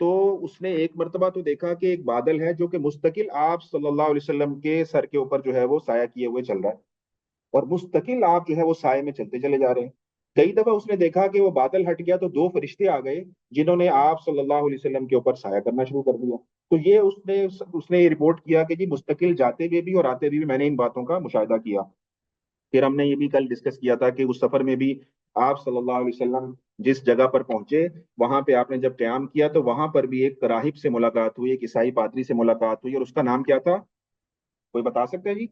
تو اس نے ایک مرتبہ تو دیکھا کہ ایک بادل ہے جو کہ مستقل آپ صلی اللہ علیہ وسلم کے سر کے اوپر جو ہے وہ سایہ کیے ہوئے چل رہا ہے، اور مستقل آپ جو ہے وہ سائے میں چلتے چلے جا رہے ہیں۔ کئی دفعہ اس نے دیکھا کہ وہ بادل ہٹ گیا تو دو فرشتے آ گئے جنہوں نے آپ صلی اللہ علیہ وسلم کے اوپر سایہ کرنا شروع کر دیا۔ تو یہ اس نے یہ رپورٹ کیا کہ جی مستقل جاتے ہوئے بھی اور آتے ہوئے بھی میں نے ان باتوں کا مشاہدہ کیا۔ پھر ہم نے یہ بھی کل ڈسکس کیا تھا کہ اس سفر میں بھی آپ صلی اللہ علیہ وسلم جس جگہ پر پہنچے، وہاں پہ آپ نے جب قیام کیا تو وہاں پر بھی ایک راہب سے ملاقات ہوئی، ایک عیسائی پادری سے ملاقات ہوئی، اور اس کا نام کیا تھا؟ کوئی بتا سکتا ہے جی؟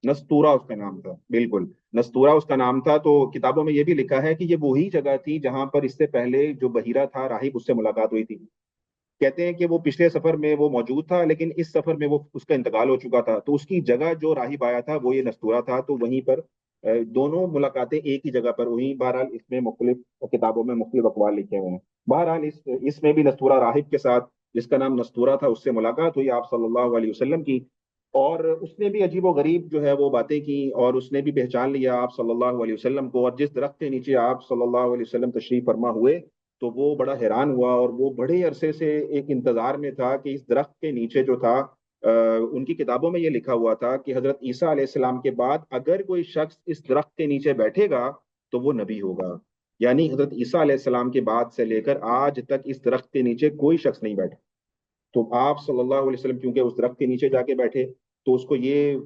نستورا اس کا نام تھا، بالکل نستورا اس کا نام تھا۔ تو کتابوں میں یہ بھی لکھا ہے کہ یہ وہی جگہ تھی جہاں پر اس سے پہلے جو بحیرہ تھا راہب، اس سے ملاقات ہوئی تھی۔ کہتے ہیں کہ وہ پچھلے سفر میں وہ موجود تھا، لیکن اس سفر میں وہ اس کا انتقال ہو چکا تھا، تو اس کی جگہ جو راہب آیا تھا وہ یہ نستورا تھا۔ تو وہیں پر دونوں ملاقاتیں ایک ہی جگہ پر ہوئی۔ بہرحال اس میں مختلف کتابوں میں مختلف اقوال لکھے ہوئے ہیں۔ بہرحال اس میں بھی نستورا راہب کے ساتھ، جس کا نام نستورا تھا، اس سے ملاقات ہوئی آپ صلی اللہ علیہ وسلم کی، اور اس نے بھی عجیب و غریب جو ہے وہ باتیں کی، اور اس نے بھی پہچان لیا آپ صلی اللہ علیہ وسلم کو، اور جس درخت کے نیچے آپ صلی اللہ علیہ وسلم تشریف فرما ہوئے تو وہ بڑا حیران ہوا، اور وہ بڑے عرصے سے ایک انتظار میں تھا کہ اس درخت کے نیچے جو تھا، ان کی کتابوں میں یہ لکھا ہوا تھا کہ حضرت عیسیٰ علیہ السلام کے بعد اگر کوئی شخص اس درخت کے نیچے بیٹھے گا تو وہ نبی ہوگا۔ یعنی حضرت عیسیٰ علیہ السلام کے بعد سے لے کر آج تک اس درخت کے نیچے کوئی شخص نہیں بیٹھا۔ تو آپ صلی اللہ علیہ وسلم کیونکہ اس درخت کے نیچے جا کے بیٹھے، تو اس کو یہ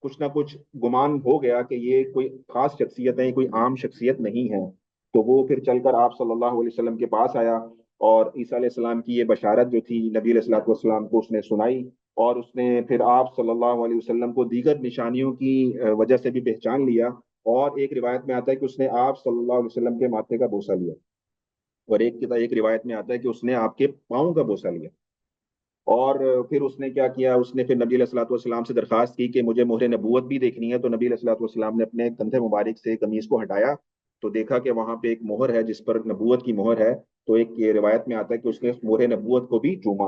کچھ نہ کچھ گمان ہو گیا کہ یہ کوئی خاص شخصیت ہے، یہ کوئی عام شخصیت نہیں ہے۔ تو وہ پھر چل کر آپ صلی اللہ علیہ وسلم کے پاس آیا، اور عیسیٰ علیہ السلام کی یہ بشارت جو تھی نبی علیہ الصلوۃ والسلام کو اس نے سنائی، اور اس نے پھر آپ صلی اللہ علیہ وسلم کو دیگر نشانیوں کی وجہ سے بھی پہچان لیا، اور ایک روایت میں آتا ہے کہ اس نے آپ صلی اللہ علیہ وسلم کے ماتھے کا بوسہ لیا، اور ایک روایت میں آتا ہے کہ اس نے آپ کے پاؤں کا بوسہ لیا۔ اور پھر اس نے کیا کیا، اس نے پھر نبی علیہ الصلوۃ والسلام سے درخواست کی کہ مجھے مہر نبوت بھی دیکھنی ہے۔ تو نبی علیہ الصلوۃ والسلام نے اپنے کندھے مبارک سے قمیص کو ہٹایا، تو دیکھا کہ وہاں پہ ایک مہر ہے جس پر نبوت کی مہر ہے۔ تو ایک یہ روایت میں آتا ہے کہ اس نے اس مہر نبوت کو بھی چوما۔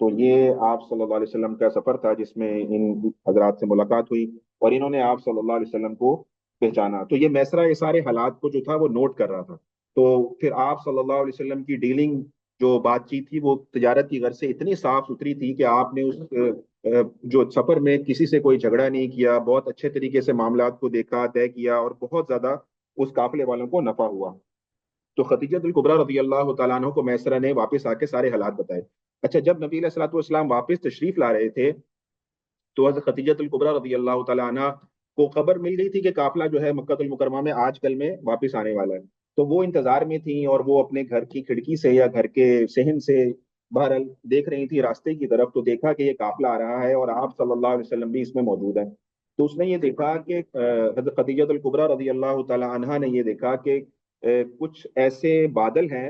تو یہ آپ صلی اللہ علیہ وسلم کا سفر تھا جس میں ان حضرات سے ملاقات ہوئی، اور انہوں نے آپ صلی اللہ علیہ وسلم کو پہچانا۔ تو یہ میسرا یہ سارے حالات کو جو تھا وہ نوٹ کر رہا تھا۔ تو پھر آپ صلی اللہ علیہ وسلم کی ڈیلنگ جو بات چیت تھی وہ تجارت کی غرض سے اتنی صاف ستھری تھی کہ آپ نے اس جو سفر میں کسی سے کوئی جھگڑا نہیں کیا، بہت اچھے طریقے سے معاملات کو دیکھا، طے کیا، اور بہت زیادہ اس قافلے والوں کو نفع ہوا۔ تو خدیجہ الکبریٰ رضی اللہ تعالیٰ عنہ کو میسرہ نے واپس آ کے سارے حالات بتائے۔ اچھا، جب نبی علیہ الصلوۃ والسلام واپس تشریف لا رہے تھے تو حضرت خدیجہ الکبریٰ رضی اللہ تعالیٰ عنہ کو خبر مل گئی تھی کہ قافلہ جو ہے مکہ المکرمہ میں آج کل میں واپس آنے والا ہے۔ تو وہ انتظار میں تھیں، اور وہ اپنے گھر کی کھڑکی سے یا گھر کے صحن سے بہرحال دیکھ رہی تھی راستے کی طرف، تو دیکھا کہ یہ قافلہ آ رہا ہے اور آپ صلی اللہ علیہ وسلم بھی اس میں موجود ہیں۔ تو اس نے یہ دیکھا کہ حضرت خدیجہ الکبریٰ رضی اللہ تعالیٰ عنہ نے یہ دیکھا کہ کچھ ایسے بادل ہیں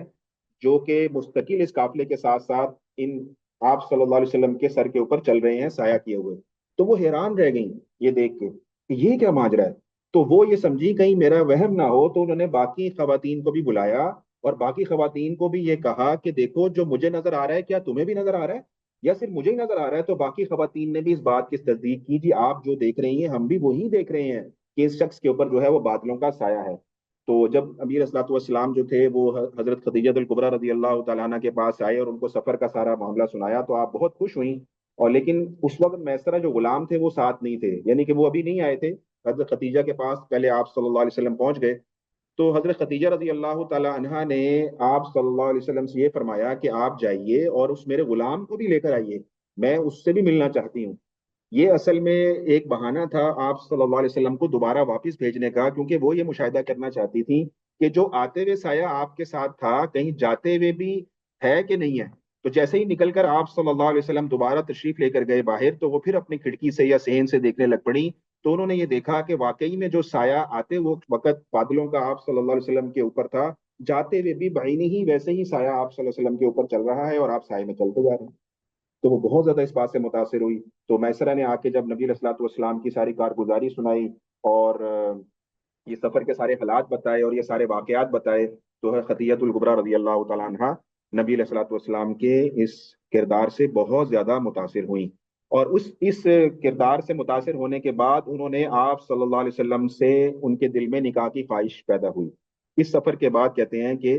جو کہ مستقل اس قافلے کے ساتھ ساتھ ان آپ صلی اللہ علیہ وسلم کے سر کے اوپر چل رہے ہیں سایہ کیے ہوئے۔ تو وہ حیران رہ گئیں یہ دیکھ کے کہ یہ کیا ماجرا ہے۔ تو وہ یہ سمجھی کہیں میرا وہم نہ ہو، تو انہوں نے باقی خواتین کو بھی بلایا، اور باقی خواتین کو بھی یہ کہا کہ دیکھو جو مجھے نظر آ رہا ہے کیا تمہیں بھی نظر آ رہا ہے، یا صرف مجھے ہی نظر آ رہا ہے؟ تو باقی خواتین نے بھی اس بات کی تصدیق کی، جی آپ جو دیکھ رہی ہیں ہم بھی وہی دیکھ رہے ہیں کہ اس شخص کے اوپر جو ہے وہ بادلوں کا سایہ ہے۔ تو جب امیر اسلاط والسلام جو تھے وہ حضرت خدیجہ الکبریٰ رضی اللہ تعالیٰ عنہ کے پاس آئے اور ان کو سفر کا سارا معاملہ سنایا، تو آپ بہت خوش ہوئیں۔ اور لیکن اس وقت میسرہ جو غلام تھے وہ ساتھ نہیں تھے، یعنی کہ وہ ابھی نہیں آئے تھے حضرت خدیجہ کے پاس، پہلے آپ صلی اللہ علیہ وسلم پہنچ گئے۔ تو حضرت خدیجہ رضی اللہ تعالیٰ عنہا نے آپ صلی اللہ علیہ وسلم سے یہ فرمایا کہ آپ جائیے اور اس میرے غلام کو بھی لے کر آئیے، میں اس سے بھی ملنا چاہتی ہوں۔ یہ اصل میں ایک بہانہ تھا آپ صلی اللہ علیہ وسلم کو دوبارہ واپس بھیجنے کا، کیونکہ وہ یہ مشاہدہ کرنا چاہتی تھی کہ جو آتے ہوئے سایہ آپ کے ساتھ تھا کہیں جاتے ہوئے بھی ہے کہ نہیں ہے۔ تو جیسے ہی نکل کر آپ صلی اللہ علیہ وسلم دوبارہ تشریف لے کر گئے باہر، تو وہ پھر اپنی کھڑکی سے یا صحن سے دیکھنے لگ پڑی، تو انہوں نے یہ دیکھا کہ واقعی میں جو سایہ آتے وہ وقت بادلوں کا آپ صلی اللہ علیہ وسلم کے اوپر تھا، جاتے ہوئے بھی بعینی ہی ویسے ہی سایہ آپ صلی اللہ علیہ وسلم کے اوپر چل رہا ہے، اور آپ سائے میں چلتے جا رہے ہیں۔ تو وہ بہت زیادہ اس بات سے متاثر ہوئی۔ تو میسرہ نے آ کے جب نبی علیہ الصلوۃ والسلام کی ساری کارگزاری سنائی، اور یہ سفر کے سارے حالات بتائے اور یہ سارے واقعات بتائے، تو ہے خدیجہ الکبریٰ رضی اللہ تعالیٰ عنہ نبی علیہ الصلوۃ والسلام کے اس کردار سے بہت زیادہ متاثر ہوئیں، اور اس کردار سے متاثر ہونے کے بعد انہوں نے آپ صلی اللہ علیہ وسلم سے ان کے دل میں نکاح کی خواہش پیدا ہوئی۔ اس سفر کے بعد کہتے ہیں کہ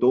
2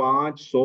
500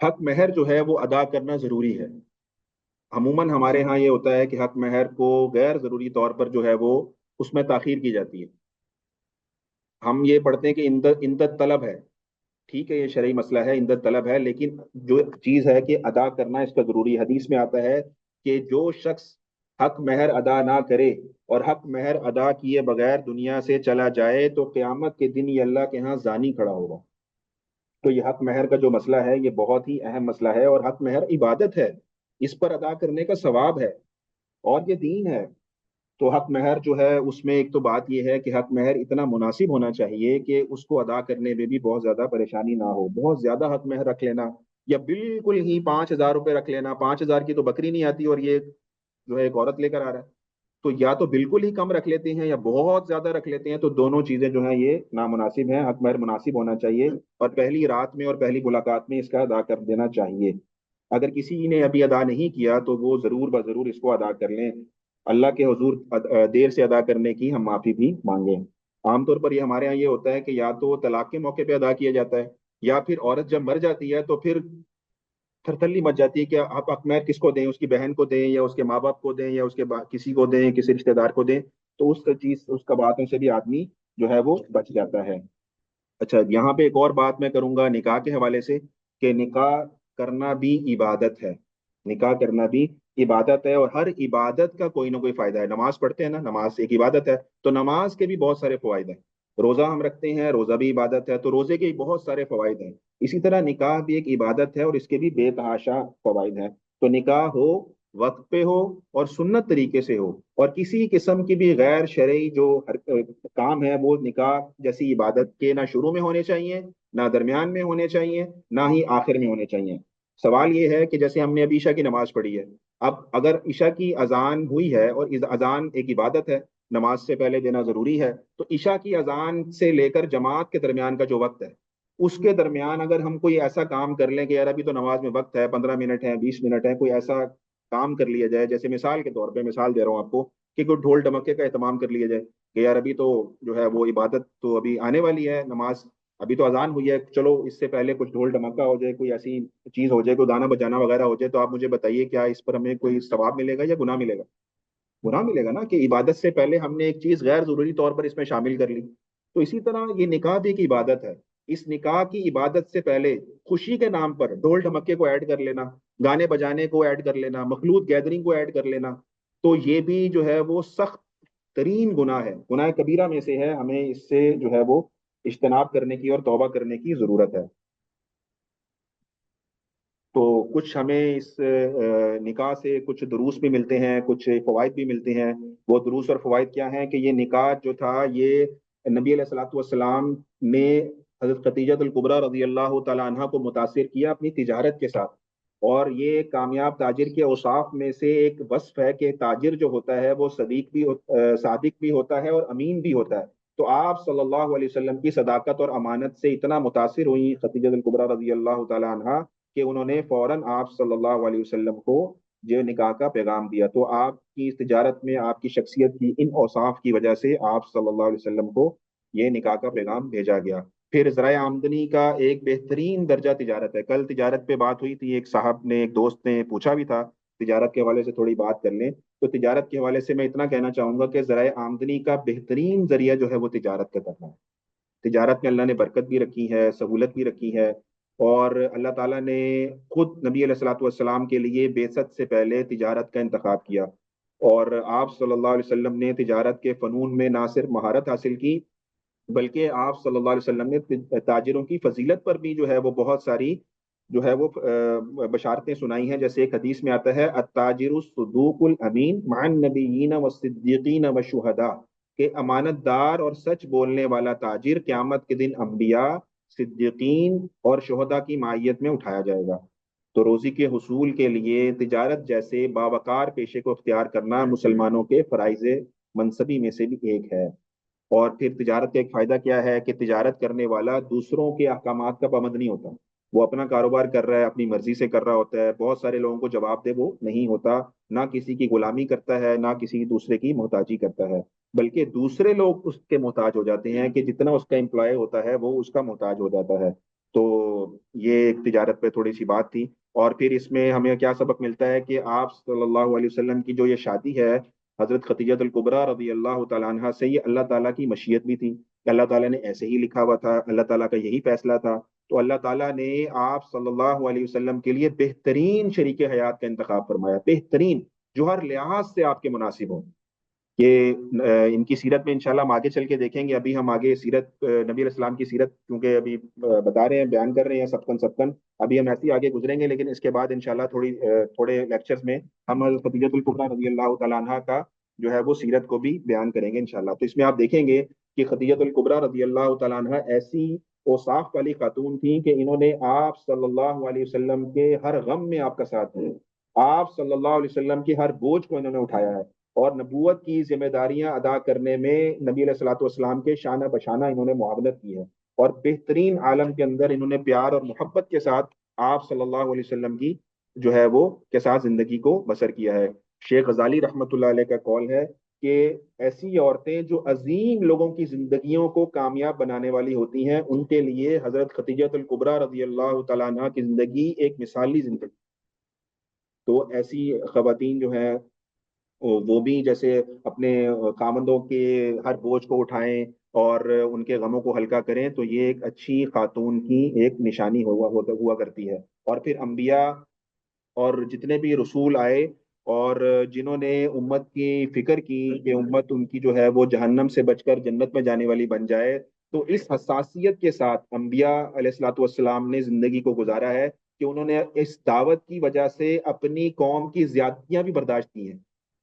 حق مہر جو ہے وہ ادا کرنا ضروری ہے. عموماً ہمارے ہاں یہ ہوتا ہے کہ حق مہر کو غیر ضروری طور پر جو ہے وہ اس میں تاخیر کی جاتی ہے. ہم یہ پڑھتے ہیں کہ اندت طلب ہے. ٹھیک ہے، یہ شرعی مسئلہ ہے، اندت طلب ہے، لیکن جو چیز ہے کہ ادا کرنا اس کا ضروری ہے. حدیث میں آتا ہے کہ جو شخص حق مہر ادا نہ کرے اور حق مہر ادا کیے بغیر دنیا سے چلا جائے تو قیامت کے دن یہ اللہ کے ہاں زانی کھڑا ہوگا. تو یہ حق مہر کا جو مسئلہ ہے یہ بہت ہی اہم مسئلہ ہے، اور حق مہر عبادت ہے، اس پر ادا کرنے کا ثواب ہے، اور یہ دین ہے. تو حق مہر جو ہے اس میں ایک تو بات یہ ہے کہ حق مہر اتنا مناسب ہونا چاہیے کہ اس کو ادا کرنے میں بھی بہت زیادہ پریشانی نہ ہو. بہت زیادہ حق مہر رکھ لینا یا بالکل ہی 5,000 روپے رکھ لینا، 5,000 کی تو بکری نہیں آتی اور یہ جو ہے ایک عورت لے کر آ رہا ہے، تو یا تو بالکل ہی کم رکھ لیتے ہیں یا بہت زیادہ رکھ لیتے ہیں. تو دونوں چیزیں جو ہیں یہ نامناسب ہیں. حق مہر مناسب ہونا چاہیے اور پہلی رات میں اور پہلی ملاقات میں اس کا ادا کر دینا چاہیے. اگر کسی نے ابھی ادا نہیں کیا تو وہ ضرور بضرور اس کو ادا کر لیں. اللہ کے حضور دیر سے ادا کرنے کی ہم معافی بھی مانگیں. عام طور پر یہ ہمارے یہاں یہ ہوتا ہے کہ یا تو طلاق کے موقع پہ ادا کیا جاتا ہے، یا پھر عورت جب مر جاتی ہے تو پھر تھرتھلی مچ جاتی ہے کہ آپ حق مہر کس کو دیں، اس کی بہن کو دیں یا اس کے ماں باپ کو دیں یا اس کے کسی کو دیں، کسی رشتہ دار کو دیں. تو اس کا چیز اس کا باتوں سے بھی آدمی جو ہے وہ بچ جاتا ہے. اچھا، یہاں پہ ایک اور بات میں کروں گا نکاح کے حوالے سے، کہ نکاح کرنا بھی عبادت ہے. نکاح کرنا بھی عبادت ہے، اور ہر عبادت کا کوئی نہ کوئی فائدہ ہے. نماز پڑھتے ہیں نا، نماز ایک عبادت ہے، تو نماز کے بھی بہت سارے فوائد ہیں. روزہ ہم رکھتے ہیں، روزہ بھی عبادت ہے، تو روزے کے بھی بہت سارے فوائد ہیں. اسی طرح نکاح بھی ایک عبادت ہے اور اس کے بھی بے تحاشا فوائد ہیں. تو نکاح ہو، وقت پہ ہو، اور سنت طریقے سے ہو، اور کسی قسم کی بھی غیر شرعی جو کام ہے وہ نکاح جیسی عبادت کے نہ شروع میں ہونے چاہیے، نہ درمیان میں ہونے چاہیے، نہ ہی آخر میں ہونے چاہیے. سوال یہ ہے کہ جیسے ہم نے ابھی عشاء کی نماز پڑھی ہے، اب اگر عشاء کی اذان ہوئی ہے، اور اذان ایک عبادت ہے، نماز سے پہلے دینا ضروری ہے، تو عشاء کی اذان سے لے کر جماعت کے درمیان کا جو وقت ہے، اس کے درمیان اگر ہم کوئی ایسا کام کر لیں کہ یار ابھی تو نماز میں وقت ہے، 15 منٹ ہے، 20 منٹ ہے، کوئی ایسا کام کر لیا جائے، جیسے مثال کے طور پہ مثال دے رہا ہوں آپ کو، کہ کوئی ڈھول ڈمکے کا اہتمام کر لیا جائے کہ یار ابھی تو جو ہے وہ عبادت تو ابھی آنے والی ہے، نماز ابھی تو اذان ہوئی ہے، چلو اس سے پہلے کچھ ڈھول ڈھمکا ہو جائے، کوئی ایسی چیز ہو جائے، کوئی گانا بجانا وغیرہ ہو جائے، تو آپ مجھے بتائیے کیا اس پر ہمیں کوئی ثواب ملے گا یا گناہ ملے گا؟ گناہ ملے گا نا، کہ عبادت سے پہلے ہم نے ایک چیز غیر ضروری طور پر اس میں شامل کر لی. تو اسی طرح یہ نکاح بھی ایک عبادت ہے. اس نکاح کی عبادت سے پہلے خوشی کے نام پر ڈھول ڈھمکے کو ایڈ کر لینا، گانے بجانے کو ایڈ کر لینا، مخلوط گیدرنگ کو ایڈ کر لینا، تو یہ بھی جو ہے وہ سخت ترین گناہ ہے، گناہ کبیرہ میں سے ہے. ہمیں اس سے جو ہے وہ اجتناب کرنے کی اور توبہ کرنے کی ضرورت ہے. تو کچھ ہمیں اس نکاح سے کچھ دروس بھی ملتے ہیں، کچھ فوائد بھی ملتے ہیں. وہ دروس اور فوائد کیا ہیں کہ یہ نکاح جو تھا یہ نبی علیہ الصلوۃ والسلام نے حضرت خدیجہ الکبریٰ رضی اللہ تعالیٰ عنہ کو متاثر کیا اپنی تجارت کے ساتھ. اور یہ کامیاب تاجر کے اوصاف میں سے ایک وصف ہے کہ تاجر جو ہوتا ہے وہ صادق بھی ہوتا ہے اور امین بھی ہوتا ہے. تو آپ صلی اللہ علیہ وسلم کی صداقت اور امانت سے اتنا متاثر ہوئی خدیجہ الکبریٰ رضی اللہ تعالیٰ عنہ کہ انہوں نے فوراً آپ صلی اللہ علیہ وسلم کو جو نکاح کا پیغام دیا. تو آپ کی اس تجارت میں آپ کی شخصیت کی ان اوصاف کی وجہ سے آپ صلی اللہ علیہ وسلم کو یہ نکاح کا پیغام بھیجا گیا. پھر ذرائع آمدنی کا ایک بہترین درجہ تجارت ہے. کل تجارت پہ بات ہوئی تھی، ایک صاحب نے ایک دوست نے پوچھا بھی تھا تجارت کے حوالے سے تھوڑی بات کر لیں. تو تجارت کے حوالے سے میں اتنا کہنا چاہوں گا کہ ذرائع آمدنی کا بہترین ذریعہ جو ہے وہ تجارت کا کرنا ہے. تجارت میں اللہ نے برکت بھی رکھی ہے، سہولت بھی رکھی ہے، اور اللہ تعالیٰ نے خود نبی علیہ الصلوۃ والسلام کے لیے بعثت سے پہلے تجارت کا انتخاب کیا. اور آپ صلی اللہ علیہ وسلم نے تجارت کے فنون میں نہ صرف مہارت حاصل کی، بلکہ آپ صلی اللہ علیہ وسلم نے تاجروں کی فضیلت پر بھی جو ہے وہ بہت ساری جو ہے وہ بشارتیں سنائی ہیں. جیسے ایک حدیث میں آتا ہے التاجر الصدوق الامین مع النبیین والصدیقین والشہداء، کہ امانت دار اور سچ بولنے والا تاجر قیامت کے دن انبیاء، صدیقین اور شہداء کی معیت میں اٹھایا جائے گا. تو روزی کے حصول کے لیے تجارت جیسے باوقار پیشے کو اختیار کرنا مسلمانوں کے فرائض منصبی میں سے بھی ایک ہے. اور پھر تجارت کا ایک فائدہ کیا ہے کہ تجارت کرنے والا دوسروں کے احکامات کا پابند نہیں ہوتا. وہ اپنا کاروبار کر رہا ہے، اپنی مرضی سے کر رہا ہوتا ہے، بہت سارے لوگوں کو جواب دہ وہ نہیں ہوتا، نہ کسی کی غلامی کرتا ہے، نہ کسی دوسرے کی محتاجی کرتا ہے، بلکہ دوسرے لوگ اس کے محتاج ہو جاتے ہیں کہ جتنا اس کا امپلائی ہوتا ہے وہ اس کا محتاج ہو جاتا ہے. تو یہ ایک تجارت پہ تھوڑی سی بات تھی. اور پھر اس میں ہمیں کیا سبق ملتا ہے کہ آپ صلی اللہ علیہ وسلم کی جو یہ شادی ہے حضرت خدیجہ الکبریٰ رضی اللہ تعالیٰ عنہا سے، یہ اللہ تعالیٰ کی مشیت بھی تھی کہ اللہ تعالیٰ نے ایسے ہی لکھا ہوا تھا، اللہ تعالیٰ کا یہی فیصلہ تھا. تو اللہ تعالیٰ نے آپ صلی اللہ علیہ وسلم کے لیے بہترین شریک حیات کا انتخاب فرمایا، بہترین، جو ہر لحاظ سے آپ کے مناسب ہو. کہ ان کی سیرت میں انشاءاللہ ہم آگے چل کے دیکھیں گے. ابھی ہم آگے سیرت نبی علیہ السلام کی سیرت کیونکہ ابھی بتا رہے ہیں، بیان کر رہے ہیں سبقن سبقن، ابھی ہم ایسے ہی آگے گزریں گے. لیکن اس کے بعد انشاءاللہ تھوڑے لیکچرز میں ہم حضرت خدیجہ الکبریٰ رضی اللہ تعالیٰ عنہا کا جو ہے وہ سیرت کو بھی بیان کریں گے انشاءاللہ. تو اس میں آپ دیکھیں گے کہ خدیجہ الکبریٰ رضی اللہ تعالیٰ عنہا ایسی اوصاف والی خاتون تھیں کہ انہوں نے آپ صلی اللہ علیہ وسلم کے ہر غم میں آپ کا ساتھ دیا، آپ صلی اللہ علیہ وسلم کی ہر بوجھ کو انہوں نے اٹھایا ہے، اور نبوت کی ذمہ داریاں ادا کرنے میں نبی علیہ الصلوۃ والسلام کے شانہ بشانہ انہوں نے معاونت کی ہے. اور بہترین عالم کے اندر انہوں نے پیار اور محبت کے ساتھ آپ صلی اللہ علیہ وسلم کی جو ہے وہ کے ساتھ زندگی کو بسر کیا ہے. شیخ غزالی رحمۃ اللہ علیہ کا قول ہے کہ ایسی عورتیں جو عظیم لوگوں کی زندگیوں کو کامیاب بنانے والی ہوتی ہیں، ان کے لیے حضرت خدیجہ الکبریٰ رضی اللہ تعالیٰ عنہ کی زندگی ایک مثالی زندگی. تو ایسی خواتین جو ہیں وہ بھی جیسے اپنے خامندوں کے ہر بوجھ کو اٹھائیں اور ان کے غموں کو ہلکا کریں، تو یہ ایک اچھی خاتون کی ایک نشانی ہوا کرتی ہے. اور پھر انبیاء اور جتنے بھی رسول آئے اور جنہوں نے امت کی فکر کی کہ امت ان کی جو ہے وہ جہنم سے بچ کر جنت میں جانے والی بن جائے، تو اس حساسیت کے ساتھ انبیاء علیہ الصلوۃ والسلام نے زندگی کو گزارا ہے کہ انہوں نے اس دعوت کی وجہ سے اپنی قوم کی زیادتیاں بھی برداشت کی ہیں.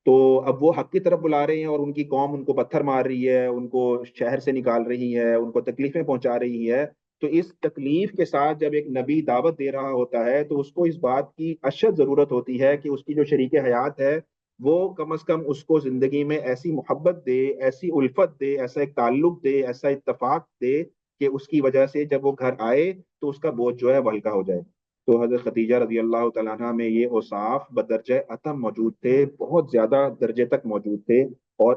تو اب وہ حق کی طرف بلا رہے ہیں اور ان کی قوم ان کو پتھر مار رہی ہے، ان کو شہر سے نکال رہی ہے، ان کو تکلیفیں پہنچا رہی ہے. تو اس تکلیف کے ساتھ جب ایک نبی دعوت دے رہا ہوتا ہے تو اس کو اس بات کی اشد ضرورت ہوتی ہے کہ اس کی جو شریک حیات ہے وہ کم از کم اس کو زندگی میں ایسی محبت دے، ایسی الفت دے، ایسا ایک تعلق دے، ایسا اتفاق دے کہ اس کی وجہ سے جب وہ گھر آئے تو اس کا بوجھ جو ہے وہ ہلکا ہو جائے. تو حضرت خدیجہ رضی اللہ تعالیٰ عنہ میں یہ اوصاف بدرجہ اتم موجود تھے، بہت زیادہ درجے تک موجود تھے. اور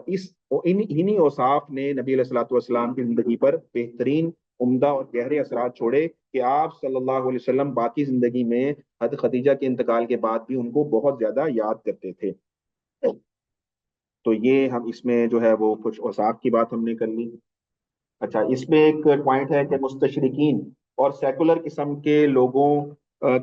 انہی اوصاف نے نبی علیہ الصلوۃ والسلام کی زندگی پر بہترین، عمدہ اور گہرے اثرات چھوڑے کہ آپ صلی اللہ علیہ وسلم باقی زندگی میں حضرت خدیجہ کے انتقال کے بعد بھی ان کو بہت زیادہ یاد کرتے تھے. تو یہ ہم اس میں جو ہے وہ کچھ اوصاف کی بات ہم نے کر لی. اچھا، اس میں ایک پوائنٹ ہے کہ مستشرقین اور سیکولر قسم کے لوگوں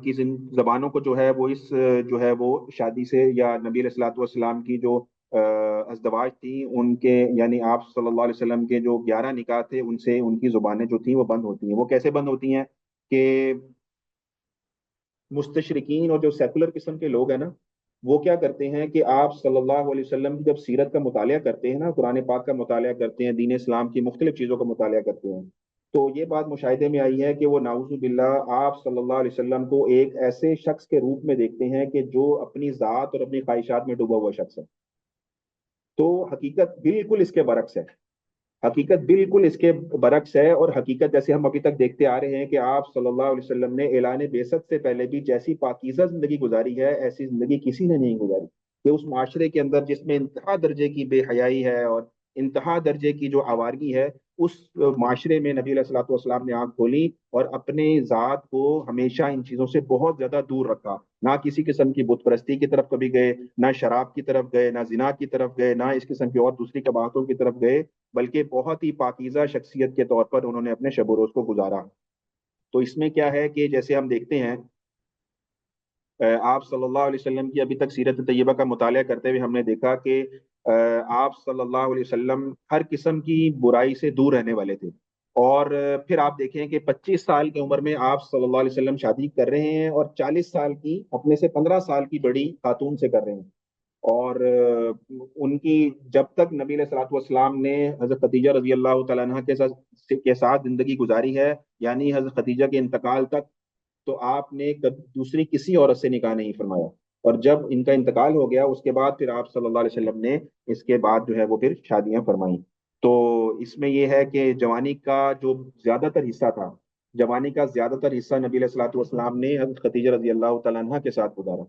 کی زبانوں کو جو ہے وہ اس جو ہے وہ شادی سے، یا نبی علیہ الصلوۃ والسلام کی جو ازدواج تھی ان کے، یعنی آپ صلی اللہ علیہ وسلم کے جو 11 نکاح تھے ان سے ان کی زبانیں جو تھیں وہ بند ہوتی ہیں. وہ کیسے بند ہوتی ہیں کہ مستشرقین اور جو سیکولر قسم کے لوگ ہیں نا، وہ کیا کرتے ہیں کہ آپ صلی اللہ علیہ وسلم کی جب سیرت کا مطالعہ کرتے ہیں نا، قرآن پاک کا مطالعہ کرتے ہیں، دین اسلام کی مختلف چیزوں کا مطالعہ کرتے ہیں، تو یہ بات مشاہدے میں آئی ہے کہ وہ نعوذ باللہ آپ صلی اللہ علیہ وسلم کو ایک ایسے شخص کے روپ میں دیکھتے ہیں کہ جو اپنی ذات اور اپنی خواہشات میں ڈوبا ہوا شخص ہے. تو حقیقت بالکل اس کے برعکس ہے. حقیقت بالکل اس کے برعکس ہے. اور حقیقت جیسے ہم ابھی تک دیکھتے آ رہے ہیں کہ آپ صلی اللہ علیہ وسلم نے اعلان بعثت سے پہلے بھی جیسی پاکیزہ زندگی گزاری ہے ایسی زندگی کسی نے نہیں گزاری. کہ اس معاشرے کے اندر جس میں انتہا درجے کی بے حیائی ہے اور انتہا درجے کی جو آوارگی ہے، اس معاشرے میں نبی علیہ الصلوۃ والسلام نے آنکھ کھولی اور اپنے ذات کو ہمیشہ ان چیزوں سے بہت زیادہ دور رکھا. نہ کسی قسم کی بت پرستی کی طرف کبھی گئے، نہ شراب کی طرف گئے، نہ زنا کی طرف گئے، نہ اس قسم کی اور دوسری قباحتوں کی طرف گئے، بلکہ بہت ہی پاکیزہ شخصیت کے طور پر انہوں نے اپنے شب و روز کو گزارا. تو اس میں کیا ہے کہ جیسے ہم دیکھتے ہیں آپ صلی اللہ علیہ وسلم کی ابھی تک سیرت طیبہ کا مطالعہ کرتے ہوئے ہم نے دیکھا کہ آپ صلی اللہ علیہ وسلم ہر قسم کی برائی سے دور رہنے والے تھے. اور پھر آپ دیکھیں کہ 25 سال کی عمر میں آپ صلی اللہ علیہ وسلم شادی کر رہے ہیں اور 40 سال کی، اپنے سے 15 سال کی بڑی خاتون سے کر رہے ہیں. اور ان کی جب تک نبی علیہ الصلوۃ والسلام نے حضرت خدیجہ رضی اللہ تعالیٰ عنہ کے ساتھ زندگی گزاری ہے، یعنی حضرت خدیجہ کے انتقال تک، تو آپ نے دوسری کسی عورت سے نکاح نہیں فرمایا. اور جب ان کا انتقال ہو گیا اس کے بعد پھر آپ صلی اللہ علیہ وسلم نے اس کے بعد جو ہے وہ پھر شادیاں فرمائیں. تو اس میں یہ ہے کہ جوانی کا جو زیادہ تر حصہ تھا، جوانی کا زیادہ تر حصہ نبی علیہ الصلوۃ والسلام نے حضرت خدیجہ رضی اللہ تعالیٰ عنہ کے ساتھ گزارا.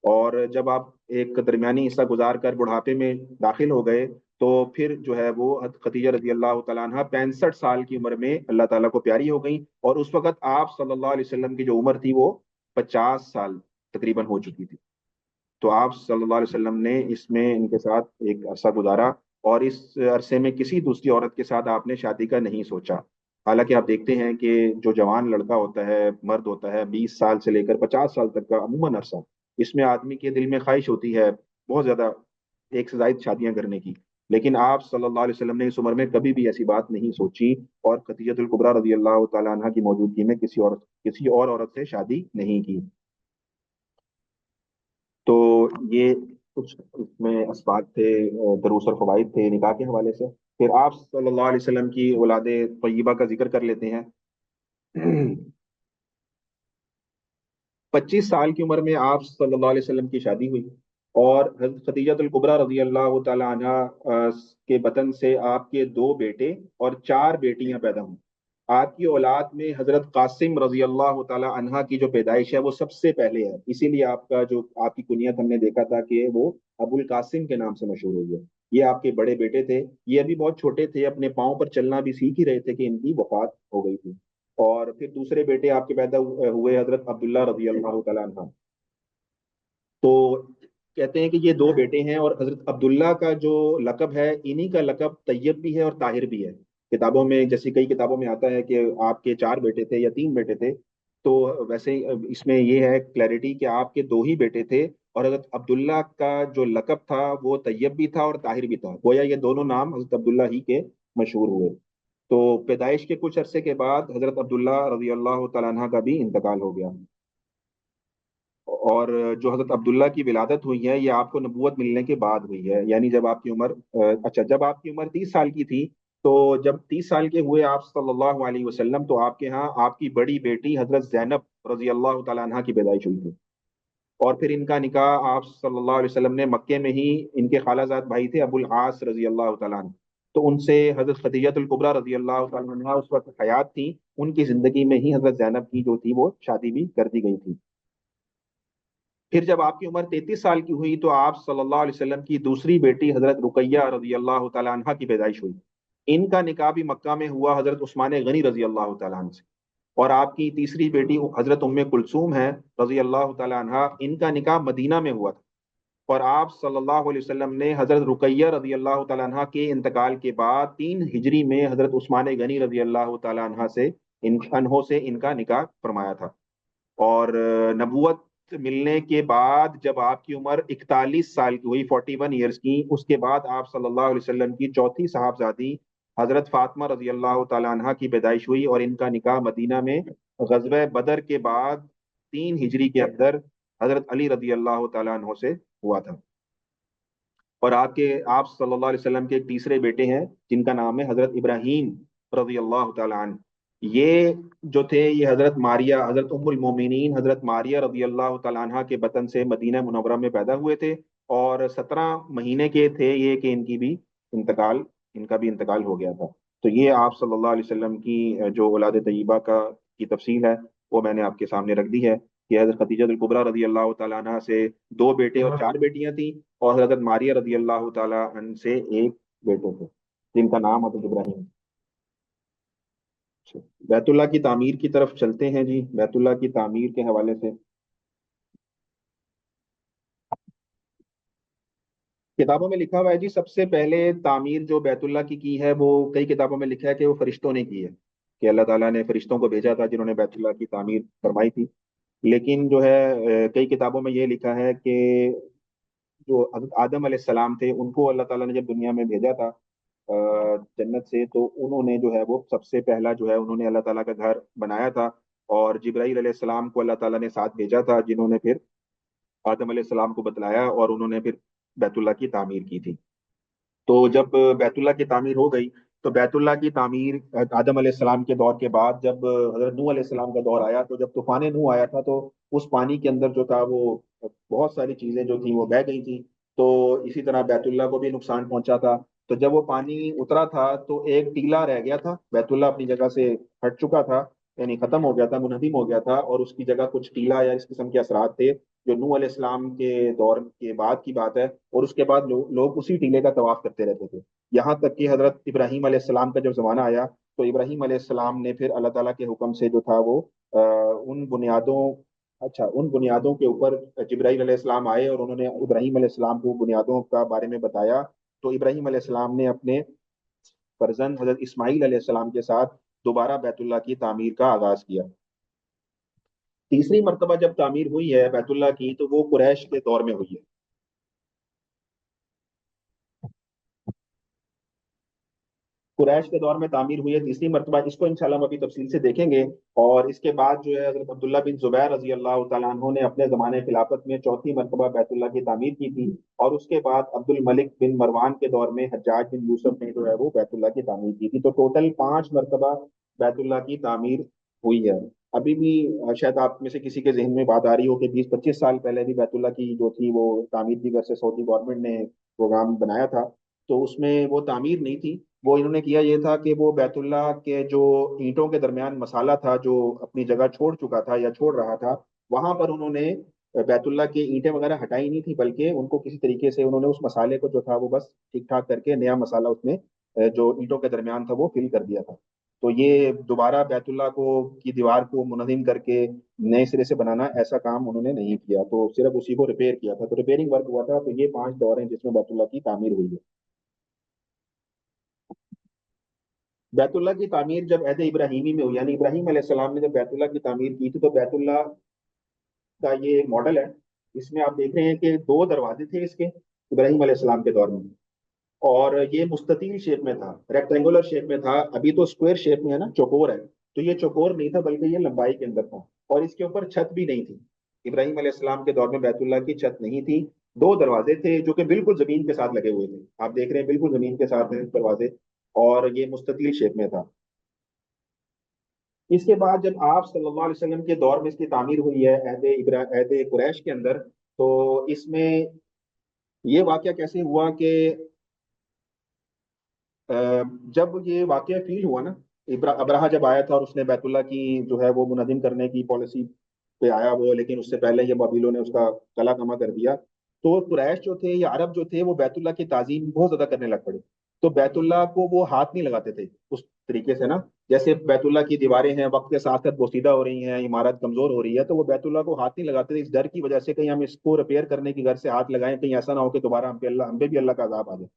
اور جب آپ ایک درمیانی حصہ گزار کر بڑھاپے میں داخل ہو گئے تو پھر جو ہے وہ حضرت خدیجہ رضی اللہ تعالیٰ عنہ 65 سال کی عمر میں اللہ تعالیٰ کو پیاری ہو گئی، اور اس وقت آپ صلی اللہ علیہ وسلم کی جو عمر تھی وہ 50 سال تقریباً ہو چکی تھی۔ تو آپ صلی اللہ علیہ وسلم نے اس میں ان کے ساتھ ایک عرصہ گزارا، اور اس عرصے میں کسی دوسری عورت کے ساتھ آپ نے شادی کا نہیں سوچا۔ حالانکہ آپ دیکھتے ہیں کہ جو جوان لڑکا ہوتا ہے، مرد ہوتا ہے، 20 سال سے لے کر 50 سال تک کا عموماً عرصہ، اس میں آدمی کے دل میں خواہش ہوتی ہے بہت زیادہ، ایک سے زائد شادیاں کرنے کی، لیکن آپ صلی اللہ علیہ وسلم نے اس عمر میں کبھی بھی ایسی بات نہیں سوچی، اور خدیجہ الکبریٰ رضی اللہ تعالیٰ عنہ کی موجودگی میں کسی اور عورت سے شادی نہیں کی۔ تو یہ کچھ اس میں اسباق تھے، دروس اور فوائد تھے نکاح کے حوالے سے۔ پھر آپ صلی اللہ علیہ وسلم کی اولاد طیبہ کا ذکر کر لیتے ہیں۔ 25 سال کی عمر میں آپ صلی اللہ علیہ وسلم کی شادی ہوئی، اور حضرت خدیجہ الکبریٰ رضی اللہ تعالی عنہ کے بطن سے آپ کے 2 بیٹے اور 4 بیٹیاں پیدا ہوئیں۔ آپ کی اولاد میں حضرت قاسم رضی اللہ تعالی عنہ کی جو پیدائش ہے وہ سب سے پہلے ہے، اسی لیے آپ کا جو آپ کی کنیت ہم نے دیکھا تھا کہ وہ ابو القاسم کے نام سے مشہور ہوئی ہے۔ یہ آپ کے بڑے بیٹے تھے، یہ ابھی بہت چھوٹے تھے، اپنے پاؤں پر چلنا بھی سیکھ ہی رہے تھے کہ ان کی وفات ہو گئی تھی۔ اور پھر دوسرے بیٹے آپ کے پیدا ہوئے حضرت عبداللہ رضی اللہ تعالیٰ عنہ۔ تو کہتے ہیں کہ یہ 2 بیٹے ہیں، اور حضرت عبداللہ کا جو لقب ہے، انہی کا لقب طیب بھی ہے اور طاہر بھی ہے۔ کتابوں میں، جیسے کئی کتابوں میں آتا ہے کہ آپ کے 4 بیٹے تھے یا 3 بیٹے تھے، تو ویسے اس میں یہ ہے کلیئرٹی کہ آپ کے 2 ہی بیٹے تھے، اور حضرت عبداللہ کا جو لقب تھا وہ طیب بھی تھا اور طاہر بھی تھا، گویا یہ دونوں نام حضرت عبداللہ ہی کے مشہور ہوئے۔ تو پیدائش کے کچھ عرصے کے بعد حضرت عبداللہ رضی اللہ تعالیٰ عنہ کا بھی انتقال ہو گیا، اور جو حضرت عبداللہ کی ولادت ہوئی ہے یہ آپ کو نبوت ملنے کے بعد ہوئی ہے، یعنی جب آپ کی عمر اچھا جب آپ کی عمر 30 سال کی تھی، تو جب 30 سال کے ہوئے آپ صلی اللہ علیہ وسلم، تو آپ کے ہاں آپ کی بڑی بیٹی حضرت زینب رضی اللہ تعالیٰ عنہ کی پیدائش ہوئی تھی، اور پھر ان کا نکاح آپ صلی اللہ علیہ وسلم نے مکے میں ہی، ان کے خالہ زاد بھائی تھے ابو العاص رضی اللہ تعالیٰ عنہ، تو ان سے حضرت خدیجہ الکبریٰ رضی اللہ تعالیٰ عنہ اس وقت حیات تھی، ان کی زندگی میں ہی حضرت زینب کی جو تھی وہ شادی بھی کر دی گئی تھی۔ پھر جب آپ کی عمر 33 سال کی ہوئی، تو آپ صلی اللہ علیہ وسلم کی دوسری بیٹی حضرت رقیہ رضی اللہ تعالیٰ عنہ کی پیدائش ہوئی، ان کا نکاح بھی مکہ میں ہوا حضرت عثمان غنی رضی اللہ تعالیٰ عنہ سے، اور آپ کی تیسری بیٹی حضرت ام کلثوم ہے رضی اللہ تعالیٰ عنہ، ان کا نکاح مدینہ میں ہوا تھا، اور آپ صلی اللہ علیہ وسلم نے حضرت رقیہ رضی اللہ تعالیٰ عنہ کے انتقال کے بعد 3 ہجری میں حضرت عثمان غنی رضی اللہ تعالیٰ عنہ سے ان کا نکاح فرمایا تھا۔ اور نبوت ملنے کے بعد جب آپ کی عمر 41 سال کی ہوئی، 41 ایئرس کی، اس کے بعد آپ صلی اللہ علیہ وسلم کی چوتھی صاحبزادی حضرت فاطمہ رضی اللہ تعالیٰ عنہ کی پیدائش ہوئی، اور ان کا نکاح مدینہ میں غزوہ بدر کے بعد 3 ہجری کے اندر حضرت علی رضی اللہ تعالیٰ عنہ سے ہوا تھا۔ اور آپ صلی اللہ علیہ وسلم کے ایک تیسرے بیٹے ہیں جن کا نام ہے حضرت ابراہیم رضی اللہ تعالیٰ عنہ، یہ جو تھے یہ حضرت ماریہ، حضرت ام المومنین حضرت ماریہ رضی اللہ تعالیٰ عنہ کے بطن سے مدینہ منورہ میں پیدا ہوئے تھے، اور 17 مہینے کے تھے یہ کہ ان کا بھی انتقال ہو گیا تھا۔ تو یہ آپ صلی اللہ علیہ وسلم کی جو اولاد طیبہ کی تفصیل ہے وہ میں نے آپ کے سامنے رکھ دی ہے، کہ حضرت خدیجہ الکبریٰ رضی اللہ تعالیٰ عنہ سے 2 بیٹے اور 4 بیٹیاں تھیں، اور حضرت ماریہ رضی اللہ تعالیٰ عنہ سے ایک بیٹے تھے جن کا نام حضرت ابراہیم۔ بیت اللہ کی تعمیر کی طرف چلتے ہیں جی۔ بیت اللہ کی تعمیر کے حوالے سے کتابوں میں لکھا ہوا ہے جی، سب سے پہلے تعمیر جو بیت اللہ کی ہے وہ کئی کتابوں میں لکھا ہے کہ وہ فرشتوں نے کی ہے، کہ اللہ تعالیٰ نے فرشتوں کو بھیجا تھا جنہوں نے بیت اللہ کی تعمیر فرمائی تھی۔ لیکن جو ہے کئی کتابوں میں یہ لکھا ہے کہ جو حضرت آدم علیہ السلام تھے ان کو اللہ تعالیٰ نے جب دنیا میں بھیجا تھا جنت سے، تو انہوں نے جو ہے وہ سب سے پہلا جو ہے انہوں نے اللہ تعالیٰ کا گھر بنایا تھا، اور جبرائیل علیہ السلام کو اللہ تعالیٰ نے ساتھ بھیجا تھا جنہوں نے پھر آدم علیہ السلام کو بتلایا، اور انہوں نے پھر بیت اللہ کی تعمیر کی تھی۔ تو جب بیت اللہ کی تعمیر ہو گئی، تو بیت اللہ کی تعمیر آدم علیہ السلام کے دور کے بعد جب حضرت نوح علیہ السلام کا دور آیا، تو جب طوفان نوح آیا تھا تو اس پانی کے اندر جو تھا وہ بہت ساری چیزیں جو تھیں وہ بہہ گئی تھیں، تو اسی طرح بیت اللہ کو بھی نقصان پہنچا تھا۔ تو جب وہ پانی اترا تھا تو ایک ٹیلا رہ گیا تھا، بیت اللہ اپنی جگہ سے ہٹ چکا تھا، یعنی ختم ہو گیا تھا، منہدم ہو گیا تھا، اور اس کی جگہ کچھ ٹیلا یا اس قسم کے اثرات تھے، جو نوح علیہ السلام کے دور کے بعد کی بات ہے، اور اس کے بعد لوگ اسی ٹیلے کا طواف کرتے رہتے تھے، یہاں تک کہ حضرت ابراہیم علیہ السلام کا جب زمانہ آیا تو ابراہیم علیہ السلام نے پھر اللہ تعالیٰ کے حکم سے جو تھا وہ ان بنیادوں، اچھا ان بنیادوں کے اوپر جبرائیل علیہ السلام آئے اور انہوں نے ابراہیم علیہ السلام کو بنیادوں کا بارے میں بتایا، تو ابراہیم علیہ السلام نے اپنے فرزند حضرت اسماعیل علیہ السلام کے ساتھ دوبارہ بیت اللہ کی تعمیر کا آغاز کیا۔ تیسری مرتبہ جب تعمیر ہوئی ہے بیت اللہ کی تو وہ قریش کے دور میں ہوئی ہے۔ قریش کے دور میں تعمیر ہوئی ہے تیسری مرتبہ، اس کو انشاءاللہ ہم ابھی تفصیل سے دیکھیں گے۔ اور اس کے بعد جو ہے حضرت عبداللہ بن زبیر رضی اللہ تعالیٰ عنہ نے اپنے زمانے خلافت میں چوتھی مرتبہ بیت اللہ کی تعمیر کی تھی، اور اس کے بعد عبد الملک بن مروان کے دور میں حجاج بن یوسف نے جو ہے وہ بیت اللہ کی تعمیر کی تھی، تو ٹوٹل 5 مرتبہ بیت اللہ کی تعمیر ہوئی ہے۔ ابھی بھی شاید آپ میں سے کسی کے ذہن میں بات آ رہی ہو کہ 20-25 سال پہلے بھی بیت اللہ کی جو تھی وہ تعمیر کی غرض سے سعودی گورنمنٹ نے پروگرام بنایا تھا، تو اس میں وہ تعمیر نہیں تھی، وہ انہوں نے کیا یہ تھا کہ وہ بیت اللہ کے جو اینٹوں کے درمیان مسالہ تھا جو اپنی جگہ چھوڑ چکا تھا یا چھوڑ رہا تھا، وہاں پر انہوں نے بیت اللہ کے اینٹیں وغیرہ ہٹائی نہیں تھی، بلکہ ان کو کسی طریقے سے انہوں نے اس مسالے کو جو تھا وہ بس ٹھیک ٹھاک کر کے نیا مسالہ اس میں جو اینٹوں کے درمیان تھا وہ فل کر دیا تھا۔ تو یہ دوبارہ بیت اللہ کو کی دیوار کو منہدم کر کے نئے سرے سے بنانا ایسا کام انہوں نے نہیں کیا، تو صرف اسی کو ریپیئر کیا تھا، تو ریپیئرنگ ورک ہوا تھا۔ تو یہ 5 دور ہیں جس میں بیت اللہ کی تعمیر ہوئی ہے۔ بیت اللہ کی تعمیر جب عہد ابراہیمی میں ہوئی، یعنی ابراہیم علیہ السلام نے جب بیت اللہ کی تعمیر کی تھی، تو بیت اللہ کا یہ ایک ماڈل ہے، اس میں آپ دیکھ رہے ہیں کہ 2 دروازے تھے اس کے ابراہیم علیہ السلام کے دور میں، اور یہ مستطیل شیپ میں تھا، ریکٹینگولر شیپ میں تھا، ابھی تو اسکوائر شیپ میں ہے نا، چوکور ہے، تو یہ چوکور نہیں تھا بلکہ یہ لمبائی کے اندر تھا، اور اس کے اوپر چھت بھی نہیں تھی۔ ابراہیم علیہ السلام کے دور میں بیت اللہ کی چھت نہیں تھی، 2 دروازے تھے جو کہ بالکل زمین کے ساتھ لگے ہوئے تھے، آپ دیکھ رہے ہیں بالکل زمین کے ساتھ ہیں دروازے، اور یہ مستطیل شیپ میں تھا۔ اس کے بعد جب آپ صلی اللہ علیہ وسلم کے دور میں اس کی تعمیر ہوئی ہے عہد قریش کے اندر، تو اس میں یہ واقعہ کیسے ہوا کہ جب یہ واقعہ فیل ہوا نا، ابراہ جب آیا تھا اور اس نے بیت اللہ کی جو ہے وہ منہدم کرنے کی پالیسی پہ آیا وہ، لیکن اس سے پہلے یہ بابیلوں نے اس کا کلا کما کر دیا، تو قریش جو تھے یا عرب جو تھے وہ بیت اللہ کی تعظیم بہت زیادہ کرنے لگ پڑے، تو بیت اللہ کو وہ ہاتھ نہیں لگاتے تھے اس طریقے سے نا، جیسے بیت اللہ کی دیواریں ہیں وقت کے ساتھ ساتھ بوسیدہ ہو رہی ہیں، عمارت کمزور ہو رہی ہے، تو وہ بیت اللہ کو ہاتھ نہیں لگاتے تھے اس ڈر کی وجہ سے کہیں ہم اس کو ریپیئر کرنے کی غرض سے ہاتھ لگائیں، کہیں ایسا نہ ہو کہ دوبارہ ہم پہ بھی اللہ کا عذاب آ جائے،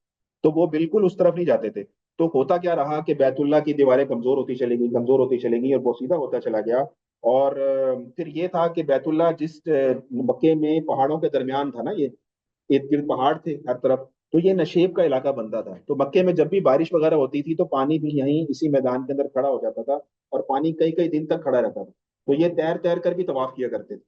تو وہ بالکل اس طرف نہیں جاتے تھے۔ تو ہوتا کیا رہا کہ بیت اللہ کی دیواریں کمزور ہوتی چلی گئی، کمزور ہوتی چلی گئی، اور بوسیدہ ہوتا چلا گیا، اور پھر یہ تھا کہ بیت اللہ جس مکے میں پہاڑوں کے درمیان تھا نا، یہ ارد گرد پہاڑ تھے ہر طرف، تو یہ نشیب کا علاقہ بنتا تھا، تو مکے میں جب بھی بارش وغیرہ ہوتی تھی تو پانی بھی یہیں اسی میدان کے اندر کھڑا ہو جاتا تھا، اور پانی کئی کئی دن تک کھڑا رہتا تھا، تو یہ تیر تیر کر بھی طواف کیا کرتے تھے،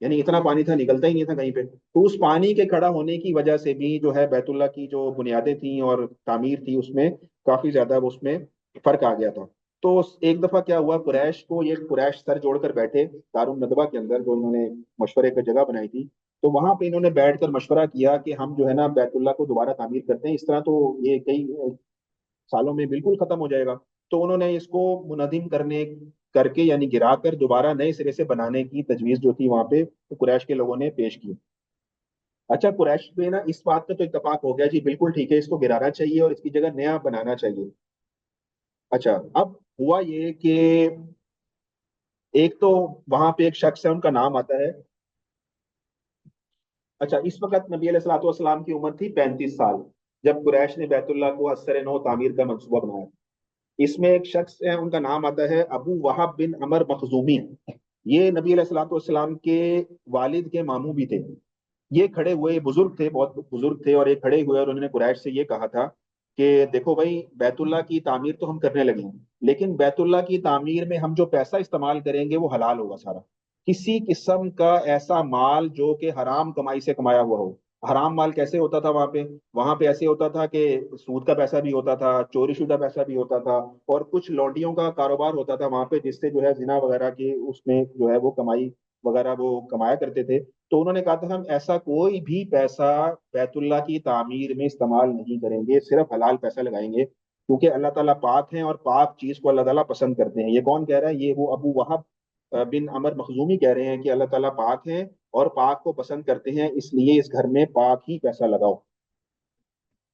یعنی اتنا پانی تھا نکلتا ہی نہیں تھا کہیں پہ، تو اس پانی کے کھڑا ہونے کی وجہ سے بھی جو ہے بیت اللہ کی جو بنیادیں تھیں اور تعمیر تھی اس میں کافی زیادہ اس میں فرق آ گیا تھا۔ تو ایک دفعہ کیا ہوا، قریش کو یہ قریش سر جوڑ کر بیٹھے دار الندوہ کے اندر جو انہوں نے مشورے کی جگہ بنائی تھی، تو وہاں پہ انہوں نے بیٹھ کر مشورہ کیا کہ ہم جو ہے نا بیت اللہ کو دوبارہ تعمیر کرتے ہیں، اس طرح تو یہ کئی سالوں میں بالکل ختم ہو جائے گا، تو انہوں نے اس کو منہدم کرنے کر کے یعنی گرا کر دوبارہ نئے سرے سے بنانے کی تجویز جو تھی وہاں پہ قریش کے لوگوں نے پیش کی۔ اچھا قریش پہ نا اس بات کا تو اتفاق ہو گیا جی بالکل ٹھیک ہے، اس کو گرانا چاہیے اور اس کی جگہ نیا بنانا چاہیے۔ اچھا اب ہوا یہ کہ ایک تو وہاں پہ ایک شخص ہے، ان کا نام آتا ہے، اچھا اس وقت نبی علیہ الصلوۃ والسلام کی عمر تھی 35 سال جب قریش نے بیت اللہ کو از سر نو تعمیر کا منصوبہ بنایا۔ اس میں ایک شخص ہے، ان کا نام آتا ہے ابو وہب بن عمر مخزومی، یہ نبی علیہ الصلوۃ والسلام کے والد کے ماموں بھی تھے۔ یہ کھڑے ہوئے بزرگ تھے، بہت بزرگ تھے، اور یہ کھڑے ہوئے اور انہوں نے قریش سے یہ کہا تھا کہ دیکھو بھائی بیت اللہ کی تعمیر تو ہم کرنے لگے ہیں، لیکن بیت اللہ کی تعمیر میں ہم جو پیسہ استعمال کریں گے وہ حلال ہوگا سارا، کسی قسم کا ایسا مال جو کہ حرام کمائی سے کمایا ہوا ہو۔ حرام مال کیسے ہوتا تھا وہاں پہ؟ وہاں پہ ایسے ہوتا تھا کہ سود کا پیسہ بھی ہوتا تھا، چوری شدہ پیسہ بھی ہوتا تھا، اور کچھ لونڈیوں کا کاروبار ہوتا تھا وہاں پہ جس سے جو ہے زنا وغیرہ کی اس میں جو ہے وہ کمائی وغیرہ وہ کمایا کرتے تھے۔ تو انہوں نے کہا تھا ہم ایسا کوئی بھی پیسہ بیت اللہ کی تعمیر میں استعمال نہیں کریں گے، صرف حلال پیسہ لگائیں گے، کیونکہ اللہ تعالیٰ پاک ہیں اور پاک چیز کو اللہ تعالیٰ پسند کرتے ہیں۔ یہ کون کہہ رہا ہے؟ یہ وہ ابو وہب بن عمر مخزومی کہہ رہے ہیں کہ اللہ تعالیٰ پاک ہیں اور پاک کو پسند کرتے ہیں، اس لیے اس گھر میں پاک ہی پیسہ لگاؤ۔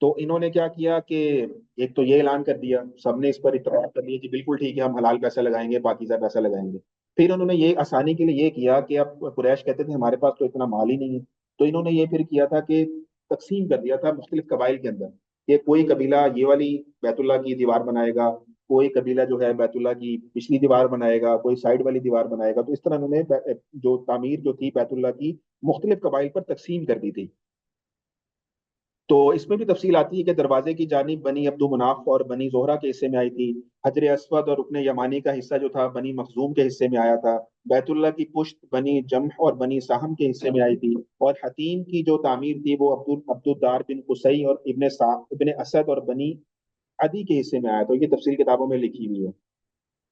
تو انہوں نے کیا کیا کہ ایک تو یہ اعلان کر دیا، سب نے اس پر اتفاق کر لیا کہ بالکل ٹھیک ہے، ہم حلال پیسہ لگائیں گے، پاکیزہ پیسہ لگائیں گے۔ پھر انہوں نے یہ آسانی کے لیے یہ کیا کہ اب قریش کہتے تھے ہمارے پاس تو اتنا مال ہی نہیں ہے، تو انہوں نے یہ پھر کیا تھا کہ تقسیم کر دیا تھا مختلف قبائل کے اندر، کہ کوئی قبیلہ یہ والی بیت اللہ کی دیوار بنائے گا، کوئی قبیلہ جو ہے بیت اللہ کی پچھلی دیوار بنائے گا، کوئی سائڈ والی دیوار بنائے گا۔ تو اس طرح انہوں نے جو تعمیر جو تھی بیت اللہ کی مختلف قبائل پر تقسیم کر دی تھی۔ تو اس میں بھی تفصیل آتی ہے کہ دروازے کی جانب بنی عبد مناف اور بنی زہرہ کے حصے میں آئی تھی، حجر اسود اور رکن یمانی کا حصہ جو تھا بنی مخزوم کے حصے میں آیا تھا، بیت اللہ کی پشت بنی جمح اور بنی سہم کے حصے میں آئی تھی، اور حتیم کی جو تعمیر تھی وہ عبد الدار بن قصی اور ابن اسد اور بنی عدی کے حصے میں آیا، تو یہ تفصیل کتابوں میں لکھی ہوئی ہے۔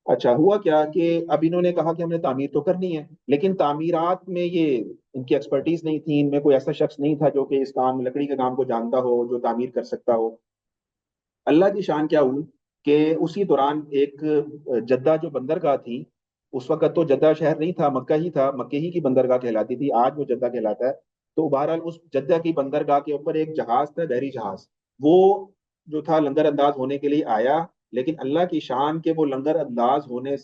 اچھا ہوا کیا کہ اب انہوں نے کہا کہ ہم نے تعمیر تو کرنی ہے، لیکن تعمیرات میں یہ ان کی ایکسپرٹیز نہیں تھی، ان میں کوئی ایسا شخص نہیں تھا جو کہ اس کام لکڑی کے کام کو جانتا ہو، جو تعمیر کر سکتا ہو۔ اللہ کی شان کیا ہوئی کہ اسی دوران ایک جدہ جو بندرگاہ تھی، اس وقت تو جدہ شہر نہیں تھا، مکہ ہی تھا، مکہ ہی کی بندرگاہ کہلاتی تھی، آج وہ جدہ کہلاتا ہے۔ تو بہرحال اس جدہ کی بندرگاہ کے اوپر ایک جہاز تھا، بحری جہاز، وہ جو تھا لنگر انداز ہونے کے لیے آیا، لیکن اللہ کی شان کے وہ لنگر انداز ہونے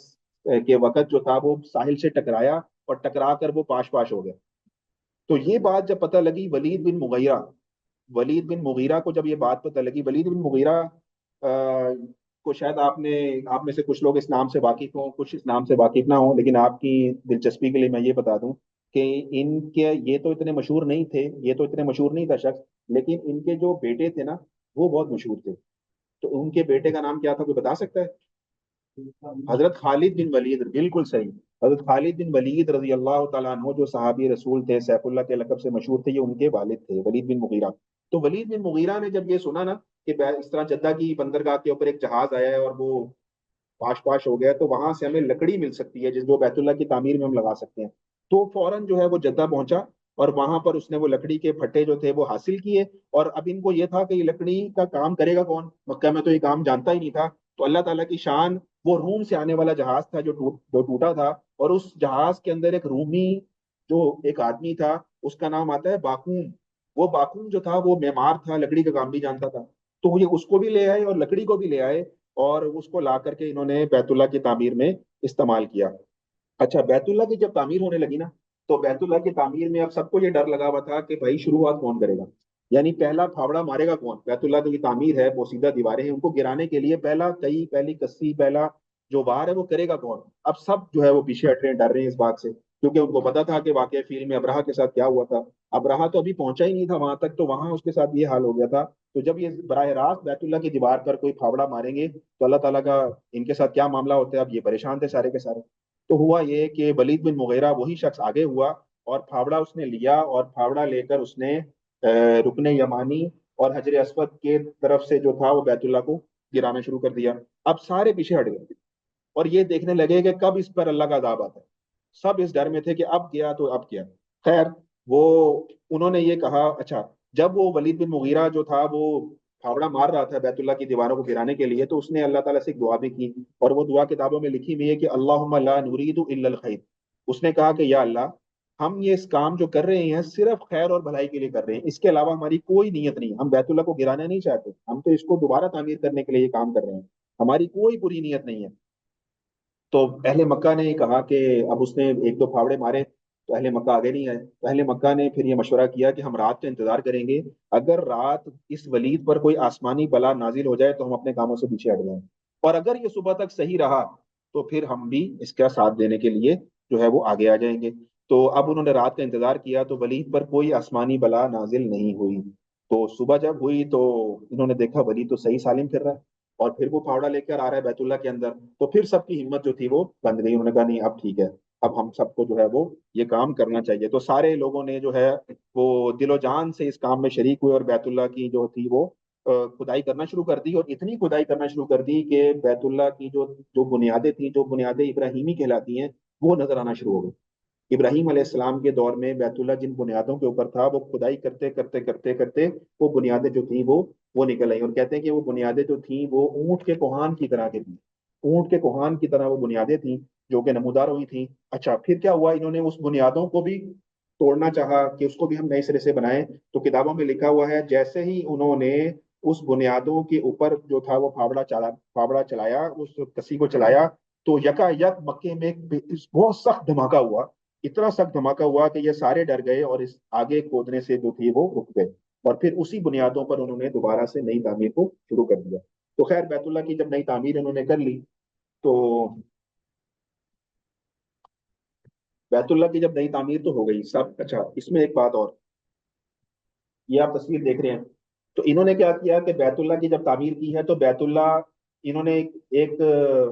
کے وقت جو تھا وہ ساحل سے ٹکرایا، اور ٹکرا کر وہ پاش پاش ہو گیا۔ تو یہ بات جب پتہ لگی ولید بن مغیرہ کو جب یہ بات پتہ لگی، ولید بن مغیرہ کو شاید آپ میں سے کچھ لوگ اس نام سے واقف ہوں، کچھ اس نام سے واقف نہ ہوں، لیکن آپ کی دلچسپی کے لیے میں یہ بتا دوں کہ ان کے یہ تو اتنے مشہور نہیں تھے، یہ تو اتنے مشہور نہیں تھا شخص، لیکن ان کے جو بیٹے تھے نا وہ بہت مشہور تھے۔ تو ان کے بیٹے کا نام کیا تھا، کوئی بتا سکتا ہے؟ حضرت خالد بن ولید، بالکل صحیح، حضرت خالد بن ولید رضی اللہ تعالیٰ عنہ جو صحابی رسول تھے، سیف اللہ کے لقب سے مشہور تھے، یہ ان کے والد تھے ولید بن مغیرہ۔ تو ولید بن مغیرہ نے جب یہ سنا نا کہ اس طرح جدہ کی بندرگاہ کے اوپر ایک جہاز آیا ہے اور وہ پاش پاش ہو گیا، تو وہاں سے ہمیں لکڑی مل سکتی ہے جس کو بیت اللہ کی تعمیر میں ہم لگا سکتے ہیں، تو فوراً جو ہے وہ جدہ پہنچا، اور وہاں پر اس نے وہ لکڑی کے پھٹے جو تھے وہ حاصل کیے۔ اور اب ان کو یہ تھا کہ یہ لکڑی کا کام کرے گا کون، مکہ میں تو یہ کام جانتا ہی نہیں تھا۔ تو اللہ تعالیٰ کی شان، وہ روم سے آنے والا جہاز تھا جو ٹوٹا تھا، اور اس جہاز کے اندر ایک رومی جو ایک آدمی تھا، اس کا نام آتا ہے باقوم۔ وہ باقوم جو تھا وہ معمار تھا، لکڑی کا کام بھی جانتا تھا، تو یہ اس کو بھی لے آئے اور لکڑی کو بھی لے آئے، اور اس کو لا کر کے انہوں نے بیت اللہ کی تعمیر میں استعمال کیا۔ اچھا بیت اللہ کی جب تعمیر ہونے لگی نا، تو بیت اللہ کی تعمیر میں اب سب کو یہ ڈر لگا ہوا تھا کہ بھائی شروعات کون کرے گا، یعنی پہلا پھاوڑا مارے گا کون؟ بیت اللہ کی تعمیر ہے، بوسیدہ دیواریں ہیں، ان کو گرانے کے لیے پہلی کسی پہلا جو وار ہے وہ کرے گا کون؟ اب سب جو ہے وہ پیچھے ہٹ رہے ہیں، ڈر رہے ہیں اس بات سے، کیونکہ ان کو پتا تھا کہ واقعہ فیل میں ابراہ کے ساتھ کیا ہوا تھا۔ ابراہ تو ابھی پہنچا ہی نہیں تھا وہاں تک، تو وہاں اس کے ساتھ یہ حال ہو گیا تھا۔ تو جب یہ براہ راست بیت اللہ کی دیوار پر کوئی پھاوڑا ماریں گے تو اللہ تعالیٰ کا ان کے ساتھ کیا معاملہ ہوتا ہے، اب یہ پریشان تھے سارے کے سارے۔ تو ہوا یہ کہ ولید بن مغیرہ وہی شخص آگے ہوا، اور پھاوڑا اس نے لیا، اور پھاوڑا لے کر اس نے رکن یمانی اور حجر اسود کے طرف سے جو تھا وہ بیت اللہ کو گرانا شروع کر دیا۔ اب سارے پیچھے ہٹ گئے اور یہ دیکھنے لگے کہ کب اس پر اللہ کا عذاب آتا ہے، سب اس ڈر میں تھے کہ اب گیا تو اب کیا۔ خیر وہ انہوں نے یہ کہا، اچھا جب وہ ولید بن مغیرہ جو تھا وہ پھاوڑا مار رہا تھا بیت اللہ کی دیواروں کو گرانے کے لیے، تو اس نے اللہ تعالیٰ سے ایک دعا بھی کی، اور وہ دعا کتابوں میں لکھی ہوئی ہے کہ اللہم لا نرید الا الخیر۔ اس نے کہا کہ یا اللہ، ہم یہ اس کام جو کر رہے ہیں صرف خیر اور بھلائی کے لیے کر رہے ہیں، اس کے علاوہ ہماری کوئی نیت نہیں، ہم بیت اللہ کو گرانا نہیں چاہتے، ہم تو اس کو دوبارہ تعمیر کرنے کے لیے یہ کام کر رہے ہیں، ہماری کوئی بری نیت نہیں ہے۔ تو اہل مکہ نے کہا کہ اب اس نے ایک دو پھاوڑے مارے تو اہل مکہ آگے نہیں آئے، تو اہل مکہ نے پھر یہ مشورہ کیا کہ ہم رات کا انتظار کریں گے، اگر رات اس ولید پر کوئی آسمانی بلا نازل ہو جائے تو ہم اپنے کاموں سے پیچھے ہٹ جائیں، اور اگر یہ صبح تک صحیح رہا تو پھر ہم بھی اس کا ساتھ دینے کے لیے جو ہے وہ آگے آ جائیں گے۔ تو اب انہوں نے رات کا انتظار کیا تو ولید پر کوئی آسمانی بلا نازل نہیں ہوئی۔ تو صبح جب ہوئی تو انہوں نے دیکھا ولید تو صحیح سالم پھر رہا ہے، اور پھر وہ پھاوڑا لے کر آ رہا ہے بیت اللہ کے اندر، تو پھر سب کی ہمت جو تھی وہ بند گئی، انہوں نے کہا نہیں اب ٹھیک ہے، اب ہم سب کو جو ہے وہ یہ کام کرنا چاہیے۔ تو سارے لوگوں نے جو ہے وہ دل و جان سے اس کام میں شریک ہوئے، اور بیت اللہ کی جو تھی وہ کھدائی کرنا شروع کر دی، اور اتنی کھدائی کرنا شروع کر دی کہ بیت اللہ کی جو جو بنیادیں تھیں، جو بنیادیں ابراہیمی کہلاتی ہیں، وہ نظر آنا شروع ہو گئی۔ ابراہیم علیہ السلام کے دور میں بیت اللہ جن بنیادوں کے اوپر تھا، وہ کھدائی کرتے کرتے کرتے کرتے وہ بنیادیں جو تھیں وہ نکل آئی، اور کہتے ہیں کہ وہ بنیادیں جو تھیں وہ اونٹ کے کوہان کی طرح کی تھیں، اونٹ کے کوہان کی طرح وہ بنیادیں تھیں جو کہ نمودار ہوئی تھیں۔ اچھا پھر کیا ہوا، انہوں نے اس بنیادوں کو بھی توڑنا چاہا کہ اس کو بھی ہم نئے سرے سے بنائیں، تو کتابوں میں لکھا ہوا ہے جیسے ہی انہوں نے اس بنیادوں کے اوپر جو تھا وہ پھاوڑا چلایا، اس کسی کو چلایا، تو یکا یک مکے میں بہت سخت دھماکہ ہوا، اتنا سخت دھماکہ ہوا کہ یہ سارے ڈر گئے اور اس آگے کھودنے سے جو تھی وہ رک گئے، اور پھر اسی بنیادوں پر انہوں نے دوبارہ سے نئی تعمیر کو شروع کر دیا۔ تو خیر بیت اللہ کی جب نئی تعمیر انہوں نے کر لی، تو بیت اللہ کی جب نئی تعمیر تو ہو گئی سب، اچھا اس میں ایک بات اور، یہ آپ تصویر دیکھ رہے ہیں، تو انہوں نے کیا کیا کہ بیت اللہ کی جب تعمیر کی ہے تو بیت اللہ، انہوں نے ایک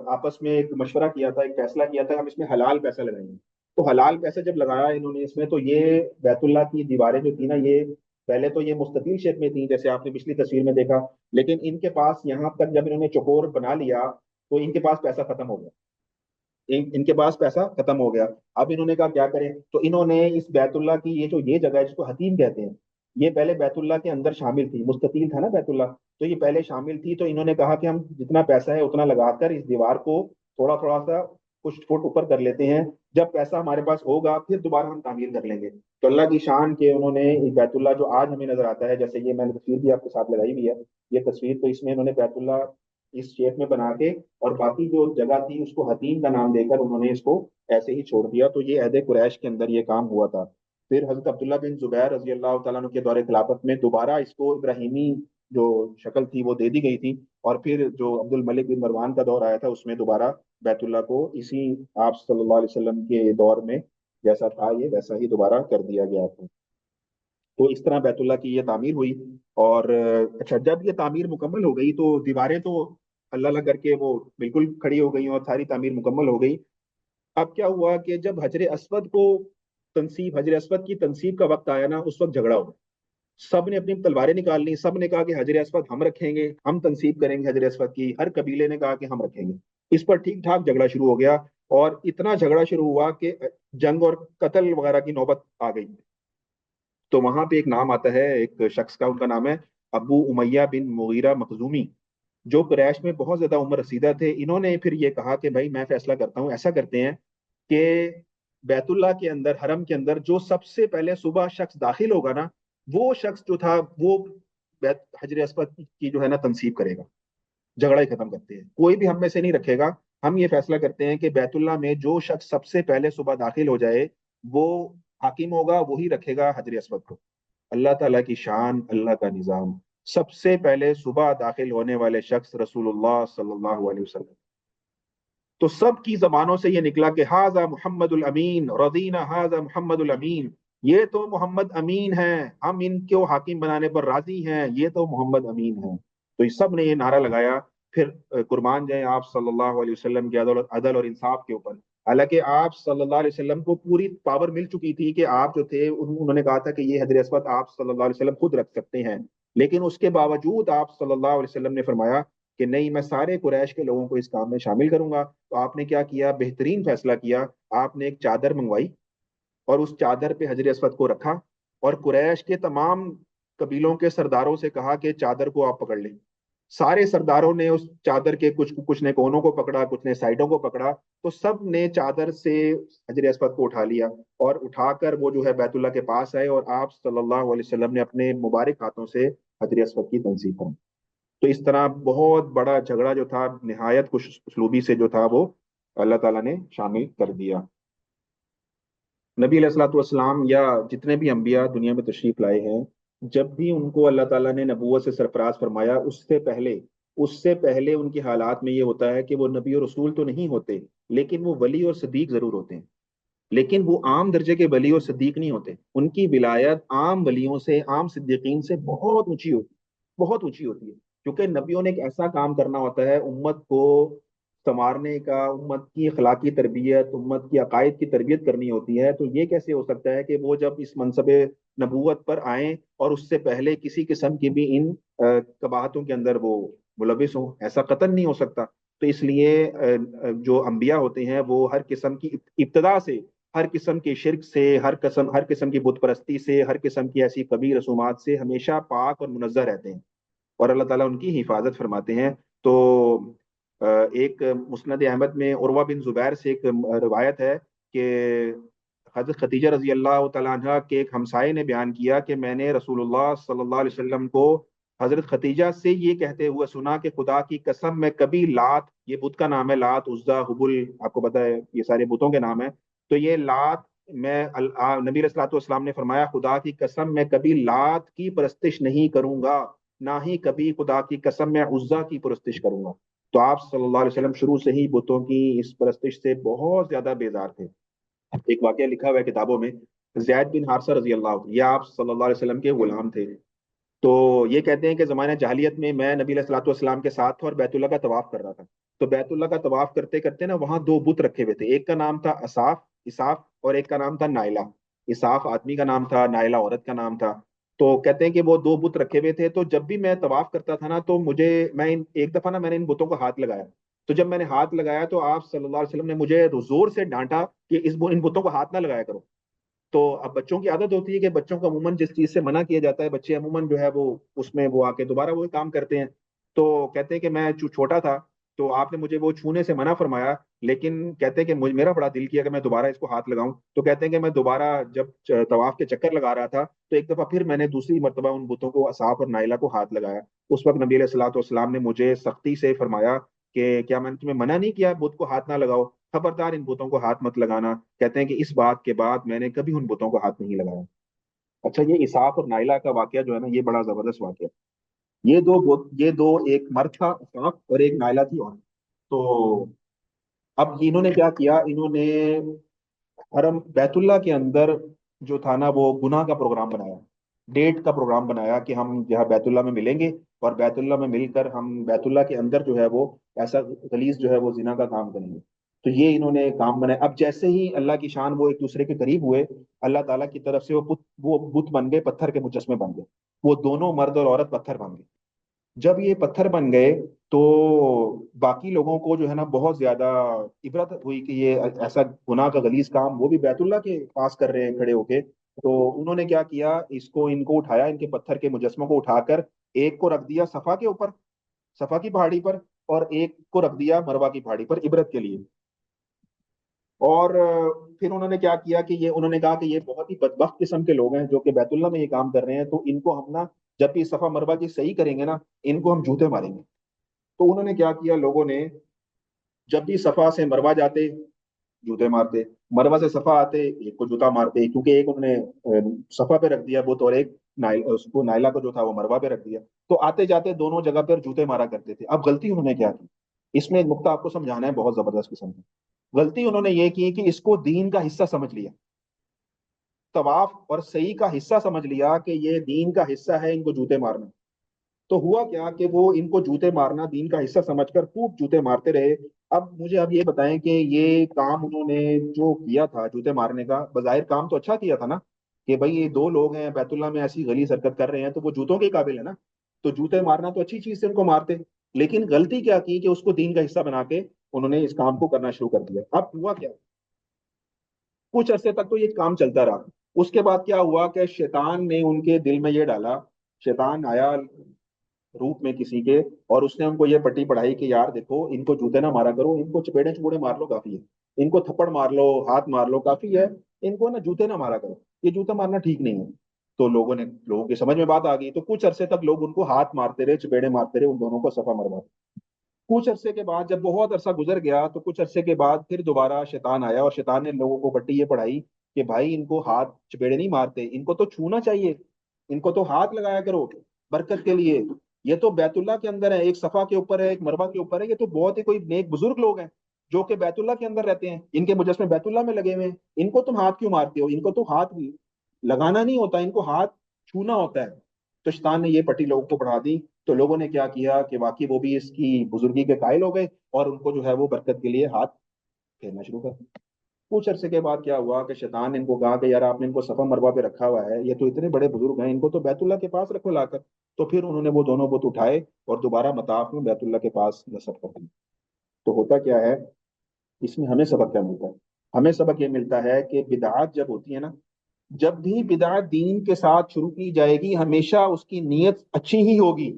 آپس میں ایک مشورہ کیا تھا، ایک فیصلہ کیا تھا ہم اس میں حلال پیسہ لگائیں گے۔ تو حلال پیسہ جب لگایا انہوں نے اس میں، تو یہ بیت اللہ کی دیواریں جو تھی نا، یہ پہلے تو یہ مستطیل شیپ میں تھیں جیسے آپ نے پچھلی تصویر میں دیکھا، لیکن ان کے پاس یہاں تک جب انہوں نے چوکور بنا لیا تو ان کے پاس پیسہ ختم ہو گیا، ان کے پاس پیسہ ختم ہو گیا۔ اب انہوں نے کہا کیا کریں، تو انہوں نے اس بیت اللہ کی یہ جگہ ہے جس کو حتیم کہتے ہیں، یہ پہلے بیت اللہ کے اندر شامل تھی، مستطیل تھا نا بیت اللہ، تو یہ پہلے شامل تھی، تو انہوں نے کہا کہ ہم جتنا پیسہ ہے اتنا لگا کر اس دیوار کو تھوڑا تھوڑا سا کچھ فٹ اوپر کر لیتے ہیں، جب پیسہ ہمارے پاس ہوگا پھر دوبارہ ہم تعمیر کر لیں گے۔ تو اللہ کی شان کے انہوں نے اس بیت اللہ جو آج ہمیں نظر آتا ہے، جیسے یہ میں نے تصویر بھی آپ کے ساتھ لگائی ہوئی ہے، یہ تصویر، تو اس میں انہوں نے بیت اللہ اس شیپ میں بنا کے، اور باقی جو جگہ تھی اس کو حتیم کا نام دے کر انہوں نے اس کو ایسے ہی چھوڑ دیا۔ تو یہ عہد قریش کے اندر یہ کام ہوا تھا۔ پھر حضرت عبداللہ بن زبیر رضی اللہ تعالیٰ عنہ کے دور خلافت میں دوبارہ اس کو ابراہیمی جو شکل تھی وہ دے دی گئی تھی، اور پھر جو عبد الملک بن مروان کا دور آیا تھا اس میں دوبارہ بیت اللہ کو اسی آپ صلی اللہ علیہ وسلم کے دور میں جیسا تھا یہ ویسا ہی دوبارہ کر دیا گیا تھا۔ تو اس طرح بیت اللہ کی یہ تعمیر ہوئی، اور اچھا جب یہ تعمیر مکمل ہو گئی تو دیواریں تو اللہ اللہ کر کے وہ بالکل کھڑی ہو گئی اور ساری تعمیر مکمل ہو گئی۔ اب کیا ہوا کہ جب حجر اسود کی تنصیب کا وقت آیا نا، اس وقت جھگڑا ہو گیا، سب نے اپنی تلواریں نکال لی، سب نے کہا کہ حجر اسود ہم رکھیں گے، ہم تنصیب کریں گے حجر اسود کی، ہر قبیلے نے کہا کہ ہم رکھیں گے۔ اس پر ٹھیک ٹھاک جھگڑا شروع ہو گیا، اور اتنا جھگڑا شروع ہوا کہ جنگ اور قتل وغیرہ کی نوبت آ گئی۔ تو وہاں پہ ایک نام آتا ہے ایک شخص کا، ان کا نام ہے ابو امیہ بن مغیرہ مخزومی، جو قریش میں بہت زیادہ عمر رسیدہ تھے۔ انہوں نے پھر یہ کہا کہ بھائی میں فیصلہ کرتا ہوں، ایسا کرتے ہیں کہ بیت اللہ کے اندر، حرم کے اندر جو سب سے پہلے صبح شخص داخل ہوگا نا، وہ شخص جو تھا وہ حجر اسود کی جو ہے نا تنصیب کرے گا، جھگڑا ہی ختم کرتے ہیں، کوئی بھی ہم میں سے نہیں رکھے گا۔ ہم یہ فیصلہ کرتے ہیں کہ بیت اللہ میں جو شخص سب سے پہلے صبح داخل ہو جائے وہ حاکم ہوگا، وہی رکھے گا حجر اسود کو۔ اللہ تعالیٰ کی شان، اللہ کا نظام، سب سے پہلے صبح داخل ہونے والے شخص رسول اللہ صلی اللہ علیہ وسلم، تو سب کی زبانوں سے یہ نکلا کہ ہاذا محمد الامین، رضینا ہاذا محمد الامین، یہ تو محمد امین ہیں، ہم ان کو حاکم بنانے پر راضی ہیں، یہ تو محمد امین ہیں۔ تو یہ سب نے یہ نعرہ لگایا۔ پھر قربان جائیں آپ صلی اللہ علیہ وسلم کے عدل اور انصاف کے اوپر، حالانکہ آپ صلی اللہ علیہ وسلم کو پوری پاور مل چکی تھی کہ آپ جو تھے انہوں نے کہا تھا کہ یہ حجر اسود آپ صلی اللہ علیہ وسلم خود رکھ سکتے ہیں، لیکن اس کے باوجود آپ صلی اللہ علیہ وسلم نے فرمایا کہ نہیں، میں سارے قریش کے لوگوں کو اس کام میں شامل کروں گا۔ تو آپ نے کیا کیا، بہترین فیصلہ کیا، آپ نے ایک چادر منگوائی اور اس چادر پہ حجر اسود کو رکھا، اور قریش کے تمام قبیلوں کے سرداروں سے کہا کہ چادر کو آپ پکڑ لیں۔ سارے سرداروں نے اس چادر کے کچھ نے کونوں کو پکڑا، کچھ نے سائڈوں کو پکڑا، تو سب نے چادر سے حجر اسود کو اٹھا لیا، اور اٹھا کر وہ جو ہے بیت اللہ کے پاس آئے، اور آپ صلی اللہ علیہ وسلم نے اپنے مبارک ہاتھوں سے حجر اسود کی تنصیب کی۔ تو اس طرح بہت بڑا جھگڑا جو تھا نہایت خوش اسلوبی سے جو تھا وہ اللہ تعالیٰ نے شامل کر دیا۔ نبی علیہ الصلوۃ والسلام یا جتنے بھی انبیاء دنیا میں تشریف لائے ہیں، جب بھی ان کو اللہ تعالیٰ نے نبوت سے سرفراز فرمایا، اس سے پہلے ان کے حالات میں یہ ہوتا ہے کہ وہ نبی اور رسول تو نہیں ہوتے، لیکن وہ ولی اور صدیق ضرور ہوتے ہیں، لیکن وہ عام درجے کے ولی اور صدیق نہیں ہوتے۔ ان کی ولایت عام ولیوں سے، عام صدیقین سے بہت اونچی ہوتی ہے، بہت اونچی ہوتی ہے، کیونکہ نبیوں نے ایک ایسا کام کرنا ہوتا ہے امت کو سنوارنے کا، امت کی اخلاقی تربیت، امت کی عقائد کی تربیت کرنی ہوتی ہے۔ تو یہ کیسے ہو سکتا ہے کہ وہ جب اس منصب نبوت پر آئیں اور اس سے پہلے کسی قسم کی بھی ان قباحتوں کے اندر وہ ملوث ہوں؟ ایسا قطعا نہیں ہو سکتا۔ تو اس لیے جو انبیاء ہوتے ہیں وہ ہر قسم کی ابتدا سے، ہر قسم کے شرک سے، ہر قسم کی بت پرستی سے، ہر قسم کی ایسی کبھی رسومات سے ہمیشہ پاک اور منزہ رہتے ہیں، اور اللہ تعالیٰ ان کی حفاظت فرماتے ہیں۔ تو ایک مسند احمد میں عروہ بن زبیر سے ایک روایت ہے کہ حضرت خدیجہ رضی اللہ تعالیٰ عنہ کے ایک ہمسائے نے بیان کیا کہ میں نے رسول اللہ صلی اللہ علیہ وسلم کو حضرت خدیجہ سے یہ کہتے ہوئے سنا کہ خدا کی قسم میں کبھی لات، یہ بت کا نام ہے، لات عزا حبل، آپ کو پتا ہے یہ سارے بتوں کے نام ہیں، تو یہ لات، میں نبی علیہ الصلوۃ والسلام نے فرمایا خدا کی قسم میں کبھی لات کی پرستش نہیں کروں گا، نہ ہی کبھی خدا کی قسم میں عزا کی پرستش کروں گا۔ تو آپ صلی اللہ علیہ وسلم شروع سے ہی بتوں کی اس پرستش سے بہت زیادہ بیزار تھے۔ ایک واقعہ لکھا ہوا ہے کتابوں میں، زید بن حارثہ رضی اللہ عنہ، یہ آپ صلی اللہ علیہ وسلم کے غلام تھے۔ تو یہ کہتے ہیں کہ زمانہ جاہلیت میں میں نبی علیہ الصلوۃ والسلام کے ساتھ تھا اور بیت اللہ کا طواف کر رہا تھا۔ تو بیت اللہ کا طواف کرتے کرتے نا وہاں دو بت رکھے ہوئے تھے، ایک کا نام تھا اساف، اساف، اور ایک کا نام تھا نائلہ۔ اساف آدمی کا نام تھا، نائلہ عورت کا نام تھا۔ تو کہتے ہیں کہ وہ دو بت رکھے ہوئے تھے، تو جب بھی میں طواف کرتا تھا نا تو مجھے، ایک دفعہ نا میں نے ان بتوں کو ہاتھ لگایا، تو جب میں نے ہاتھ لگایا تو آپ صلی اللہ علیہ وسلم نے مجھے زور سے ڈانٹا کہ ان بتوں کو ہاتھ نہ لگایا کرو۔ تو اب بچوں کی عادت ہوتی ہے کہ بچوں کو عموماً جس چیز سے منع کیا جاتا ہے بچے عموماً جو ہے وہ اس میں وہ آ کے دوبارہ وہی کام کرتے ہیں۔ تو کہتے ہیں کہ میں چھوٹا تھا تو آپ نے مجھے وہ چھونے سے منع فرمایا، لیکن کہتے ہیں کہ میرا بڑا دل کیا کہ میں دوبارہ اس کو ہاتھ لگاؤں، تو کہتے ہیں کہ میں دوبارہ جب طواف کے چکر لگا رہا تھا تو ایک دفعہ پھر میں نے دوسری مرتبہ ان بتوں کو اصحاب اور نائلہ کو ہاتھ لگایا۔ اس وقت نبی علیہ الصلوۃ والسلام نے مجھے سختی سے فرمایا کہ کیا میں نے تمہیں منع نہیں کیا بت کو ہاتھ نہ لگاؤ، خبردار ان بتوں کو ہاتھ مت لگانا۔ کہتے ہیں کہ اس بات کے بعد میں نے کبھی ان بتوں کو ہاتھ نہیں لگایا۔ اچھا، یہ اسحاق اور نائلہ کا واقعہ جو ہے نا یہ بڑا زبردست واقعہ ہے۔ یہ دو ایک مرد تھا اسحاق اور ایک نائلہ تھی عورت۔ تو اب انہوں نے کیا کیا، انہوں نے حرم بیت اللہ کے اندر جو تھا نا وہ گناہ کا پروگرام بنایا، ڈیٹ کا پروگرام بنایا کہ ہم جہاں بیت اللہ میں ملیں گے اور بیت اللہ میں مل کر ہم بیت اللہ کے اندر جو ہے وہ ایسا غلیظ جو ہے وہ زنا کا کام کریں گے۔ تو یہ انہوں نے کام بنایا۔ اب جیسے ہی اللہ کی شان وہ ایک دوسرے کے قریب ہوئے، اللہ تعالیٰ کی طرف سے وہ بت بن گئے، پتھر کے مجسمے بن گئے، وہ دونوں مرد اور عورت پتھر بن گئے۔ جب یہ پتھر بن گئے تو باقی لوگوں کو جو ہے نا بہت زیادہ عبرت ہوئی کہ یہ ایسا گناہ کا غلیظ کام وہ بھی بیت اللہ کے پاس کر رہے ہیں کھڑے ہو کے۔ تو انہوں نے کیا کیا، ان کو اٹھایا، ان کے پتھر کے مجسموں کو اٹھا کر ایک کو رکھ دیا صفا کے اوپر، صفا کی پہاڑی پر، اور ایک کو رکھ دیا مروا کی پہاڑی پر عبرت کے لیے۔ اور پھر انہوں نے کیا کیا کہ انہوں نے کہا کہ یہ بہت ہی بدبخت قسم کے لوگ ہیں جو کہ بیت اللہ میں یہ کام کر رہے ہیں، تو ان کو ہم نا جب بھی صفا مروا کی صحیح کریں گے نا ان کو ہم جوتے ماریں گے۔ تو انہوں نے کیا کیا، لوگوں نے جب بھی صفا سے مروا جاتے جوتے مارتے، مروا سے صفا آتے ایک کو جوتا مارتے، کیونکہ ایک انہوں نے صفا پہ رکھ دیا بت اور ایک اس کو نائلہ کو جو تھا وہ مروا پہ رکھ دیا، تو آتے جاتے دونوں جگہ پر جوتے مارا کرتے تھے۔ اب غلطی انہوں نے کیا کی، اس میں ایک نقطہ آپ کو سمجھانا ہے بہت زبردست قسم کی۔ غلطی انہوں نے یہ کی کہ اس کو دین کا حصہ سمجھ لیا، طواف اور سعی کا حصہ سمجھ لیا کہ یہ دین کا حصہ ہے ان کو جوتے مارنا۔ تو ہوا کیا کہ وہ ان کو جوتے مارنا دین کا حصہ سمجھ کر خوب جوتے مارتے رہے۔ اب یہ بتائیں کہ یہ کام انہوں نے جو کیا تھا جوتے مارنے کا، بظاہر کام تو اچھا کیا تھا نا، کہ بھائی یہ دو لوگ ہیں بیت اللہ میں ایسی غلیظ حرکت کر رہے ہیں تو وہ جوتوں کے قابل ہے نا، تو جوتے مارنا تو اچھی چیز سے ان کو مارتے۔ لیکن غلطی کیا کی کہ اس کو دین کا حصہ بنا کے انہوں نے اس کام کو کرنا شروع کر دیا۔ اب ہوا کیا، کچھ عرصے تک تو یہ کام چلتا رہا۔ اس کے بعد کیا ہوا کہ شیطان نے ان کے دل میں یہ ڈالا، شیطان آیا روپ میں کسی کے، اور اس نے ان کو یہ پٹی پڑھائی کہ یار دیکھو ان کو جوتے نہ مارا کرو، ان کو چپیڑے چپوڑے مار لو کافی ہے، ان کو تھپڑ مار لو، ہاتھ مار لو کافی ہے، ان کو نا جوتے نہ مارا کرو، یہ جوتا مارنا ٹھیک نہیں ہے۔ تو لوگوں کی سمجھ میں بات آ گئی، تو کچھ عرصے تک لوگ ان کو ہاتھ مارتے رہے، چپیڑے مارتے رہے، ان دونوں کو صفا مرواتے۔ کچھ عرصے کے بعد جب بہت عرصہ گزر گیا تو کچھ عرصے کے بعد پھر دوبارہ شیطان آیا اور شیطان نے لوگوں کو پٹی یہ پڑھائی کہ بھائی ان کو ہاتھ چپیڑے نہیں مارتے، ان کو تو چھونا چاہیے، ان کو تو ہاتھ لگایا کرو برکت کے لیے، یہ تو بیت اللہ کے اندر ہے، ایک صفا کے اوپر ہے ایک مروا کے اوپر ہے، یہ تو بہت ہی کوئی نیک بزرگ لوگ ہیں جو کہ بیت اللہ کے اندر رہتے ہیں، ان کے مجسمے بیت اللہ میں لگے ہوئے ہیں، ان کو تم ہاتھ کیوں مارتے ہو، ان کو تو ہاتھ لگانا نہیں ہوتا، ان کو ہاتھ چھونا ہوتا ہے۔ تو شیطان نے یہ پٹی لوگوں کو پڑھا دی، تو لوگوں نے کیا کیا کہ واقعی وہ بھی اس کی بزرگی کے قائل ہو گئے اور ان کو جو ہے وہ برکت کے لیے ہاتھ پھیرنا شروع کر دیا۔ کچھ عرصے کے بعد کیا ہوا کہ شیطان نے ان کو کہا کہ یار آپ نے ان کو صفا مروا پہ رکھا ہوا ہے، یہ تو اتنے بڑے بزرگ ہیں، ان کو تو بیت اللہ کے پاس رکھو لا کر۔ تو پھر انہوں نے وہ دونوں بت اٹھائے اور دوبارہ مطاف میں بیت اللہ کے پاس نصب کر دی۔ تو ہوتا کیا ہے، اس میں ہمیں سبق کیا ملتا ہے، ہمیں سبق یہ ملتا ہے کہ بدعات جب ہوتی ہے نا، جب بھی بدعت دین کے ساتھ شروع کی جائے گی ہمیشہ اس کی نیت اچھی ہی ہوگی،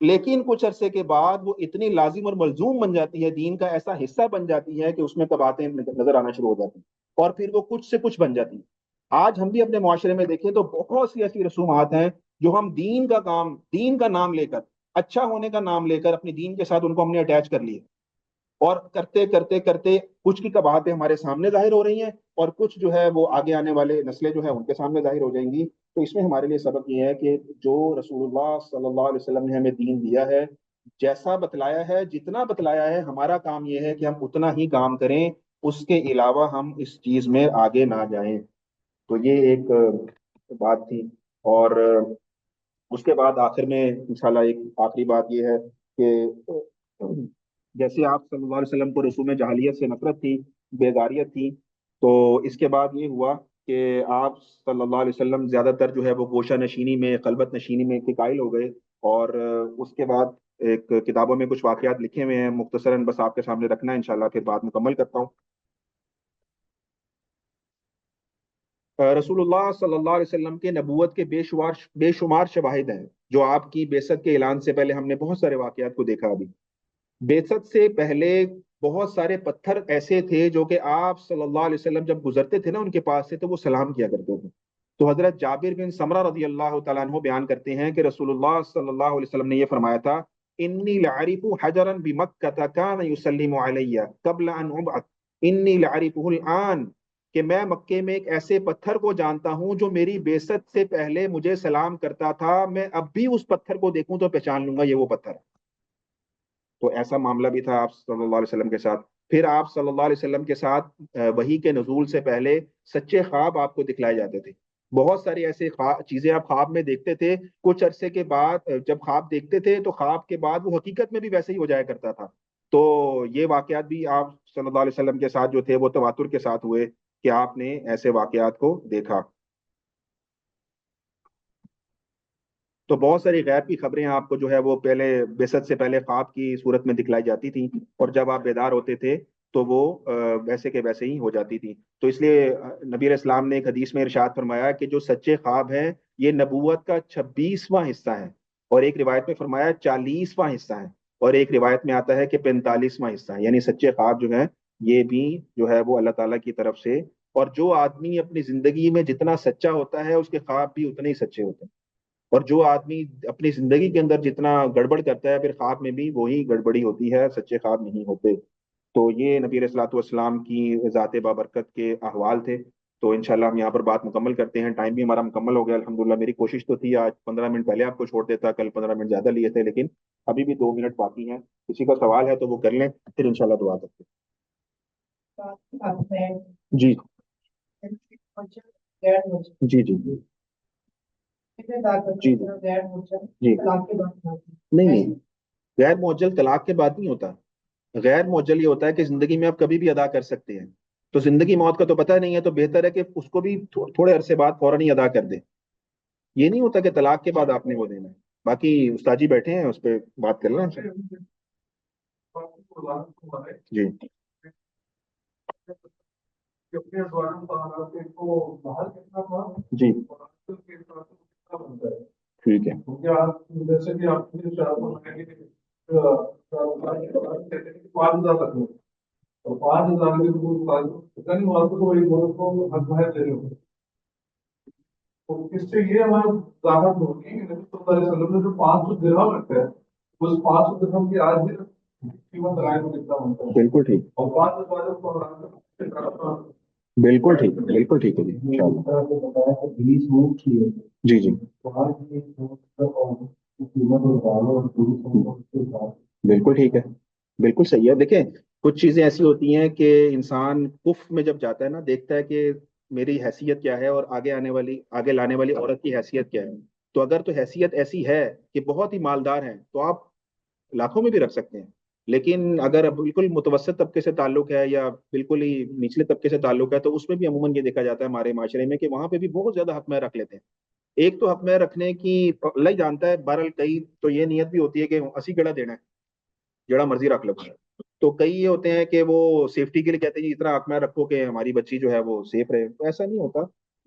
لیکن کچھ عرصے کے بعد وہ اتنی لازم اور ملزوم بن جاتی ہے، دین کا ایسا حصہ بن جاتی ہے کہ اس میں قباحتیں نظر آنا شروع ہو جاتی ہیں، اور پھر وہ کچھ سے کچھ بن جاتی ہیں۔ آج ہم بھی اپنے معاشرے میں دیکھیں تو بہت سی ایسی رسومات ہیں جو ہم دین کا کام، دین کا نام لے کر، اچھا ہونے کا نام لے کر اپنی دین کے ساتھ ان کو ہم نے اٹیچ کر لیے، اور کرتے کرتے کرتے کچھ کی قباحتیں ہمارے سامنے ظاہر ہو رہی ہیں، اور کچھ جو ہے وہ آگے آنے والے نسلیں جو ہے ان کے سامنے ظاہر ہو جائیں گی۔ تو اس میں ہمارے لیے سبق یہ ہے کہ جو رسول اللہ صلی اللہ علیہ وسلم نے ہمیں دین دیا ہے، جیسا بتلایا ہے، جتنا بتلایا ہے، ہمارا کام یہ ہے کہ ہم اتنا ہی کام کریں، اس کے علاوہ ہم اس چیز میں آگے نہ جائیں۔ تو یہ ایک بات تھی۔ اور اس کے بعد آخر میں انشاءاللہ ایک آخری بات یہ ہے کہ جیسے آپ صلی اللہ علیہ وسلم کو رسوم جاہلیت سے نفرت تھی، بیزاریت تھی، تو اس کے بعد یہ ہوا کہ آپ صلی اللہ علیہ وسلم زیادہ تر جو ہے وہ گوشہ نشینی میں، خلوت نشینی میں کے قائل ہو گئے، اور اس کے بعد ایک کتابوں میں کچھ واقعات لکھے ہوئے ہیں، مختصراً بس آپ کے سامنے رکھنا ہے، انشاءاللہ پھر بات مکمل کرتا ہوں۔ رسول اللہ صلی اللہ علیہ وسلم کے نبوت کے بے شمار شواہد ہیں، جو آپ کی بعثت کے اعلان سے پہلے ہم نے بہت سارے واقعات کو دیکھا ابھی۔ بعثت سے پہلے بہت سارے پتھر ایسے تھے جو کہ آپ صلی اللہ علیہ وسلم جب گزرتے تھے نا ان کے پاس سے، تو وہ سلام کیا کرتے تھے۔ تو حضرت جابر بن سمرہ رضی اللہ تعالیٰ عنہ بیان کرتے ہیں کہ رسول اللہ صلی اللہ علیہ وسلم نے یہ فرمایا تھا: انی لعرف حجرا بمکہ کان یسلم علی قبل ان ابعث، انی لعرفہ الان، کہ میں مکے میں ایک ایسے پتھر کو جانتا ہوں جو میری بعثت سے پہلے مجھے سلام کرتا تھا، میں اب بھی اس پتھر کو دیکھوں تو پہچان لوں گا یہ وہ پتھر ہے۔ تو ایسا معاملہ بھی تھا آپ صلی اللہ علیہ وسلم کے ساتھ۔ پھر آپ صلی اللہ علیہ وسلم کے ساتھ وحی کے نزول سے پہلے سچے خواب آپ کو دکھلائے جاتے تھے۔ بہت ساری ایسے چیزیں آپ خواب میں دیکھتے تھے، کچھ عرصے کے بعد جب خواب دیکھتے تھے تو خواب کے بعد وہ حقیقت میں بھی ویسے ہی ہو جایا کرتا تھا۔ تو یہ واقعات بھی آپ صلی اللہ علیہ وسلم کے ساتھ جو تھے وہ تواتر کے ساتھ ہوئے کہ آپ نے ایسے واقعات کو دیکھا۔ تو بہت ساری غیب کی خبریں آپ کو جو ہے وہ پہلے بعثت سے پہلے خواب کی صورت میں دکھلائی جاتی تھیں، اور جب آپ بیدار ہوتے تھے تو وہ ویسے کے ویسے ہی ہو جاتی تھی۔ تو اس لیے نبی علیہ السلام نے ایک حدیث میں ارشاد فرمایا کہ جو سچے خواب ہیں یہ نبوت کا 26واں حصہ ہے، اور ایک روایت میں فرمایا 40واں حصہ ہے، اور ایک روایت میں آتا ہے کہ 45واں حصہ ہے، یعنی سچے خواب جو ہیں یہ بھی جو ہے وہ اللہ تعالیٰ کی طرف سے۔ اور جو آدمی اپنی زندگی میں جتنا سچا ہوتا ہے اس کے خواب بھی اتنے ہی سچے ہوتے ہیں، اور جو آدمی اپنی زندگی کے اندر جتنا گڑبڑ کرتا ہے پھر خواب میں بھی وہی گڑبڑی ہوتی ہے، سچے خواب نہیں ہوتے۔ تو یہ نبی علیہ الصلوۃ والسلام کی ذات بابرکت کے احوال تھے۔ تو انشاءاللہ ہم یہاں پر بات مکمل کرتے ہیں، ٹائم بھی ہمارا مکمل ہو گیا الحمدللہ۔ میری کوشش تو تھی آج 15 منٹ پہلے آپ کو چھوڑ دیتا، کل 15 منٹ زیادہ لیے تھے، لیکن ابھی بھی 2 منٹ باقی ہیں، کسی کا سوال ہے تو وہ کر لیں، پھر انشاءاللہ دعا کرتے ہیں۔ جی جی جی جی جی، نہیں نہیں، غیر معجل طلاق کے بعد نہیں ہوتا۔ غیر معجل یہ ہوتا ہے کہ زندگی میں آپ کبھی بھی ادا کر سکتے ہیں، تو زندگی موت کا تو پتہ نہیں ہے، تو بہتر ہے کہ اس کو بھی تھوڑے عرصے بعد فوراً ہی ادا کر دیں۔ یہ نہیں ہوتا کہ طلاق کے بعد آپ نے وہ دینا ہے۔ باقی استاد جی بیٹھے ہیں، اس پہ بات کر لیں جی جی، ٹھیک ہے تو اس سے یہ ہمارا ظاہر ہوگی کہ نبی صلی اللہ علیہ وسلم نے جو 500 درہم رکھا ہے، اس 500 درہم کی آج بھی قیمت رائے میں کتنا بنتا ہے؟ بالکل ٹھیک، اور 5,000 کو بالکل ٹھیک، بالکل ٹھیک ہے جی، انشاءاللہ جی جی، بالکل ٹھیک ہے، بالکل صحیح ہے۔ دیکھیں کچھ چیزیں ایسی ہوتی ہیں کہ انسان کف میں جب جاتا ہے نا، دیکھتا ہے کہ میری حیثیت کیا ہے اور آگے لانے والی عورت کی حیثیت کیا ہے۔ تو اگر تو حیثیت ایسی ہے کہ بہت ہی مالدار ہیں تو آپ لاکھوں میں بھی رکھ سکتے ہیں، لیکن اگر بالکل متوسط طبقے سے تعلق ہے یا بالکل ہی نچلے طبقے سے تعلق ہے تو اس میں بھی عموماً یہ دیکھا جاتا ہے ہمارے معاشرے میں کہ وہاں پہ بھی بہت زیادہ حق میں رکھ لیتے ہیں۔ ایک تو حق میں رکھنے کی اللہ ہی جانتا ہے، بہرحال کئی تو یہ نیت بھی ہوتی ہے کہ 80 گڑا دینا ہے، جڑا مرضی رکھ لو۔ تو کئی یہ ہوتے ہیں کہ وہ سیفٹی کے لیے کہتے ہیں جی اتنا حق میں رکھو کہ ہماری بچی جو ہے وہ سیف رہے، تو ایسا نہیں ہوتا۔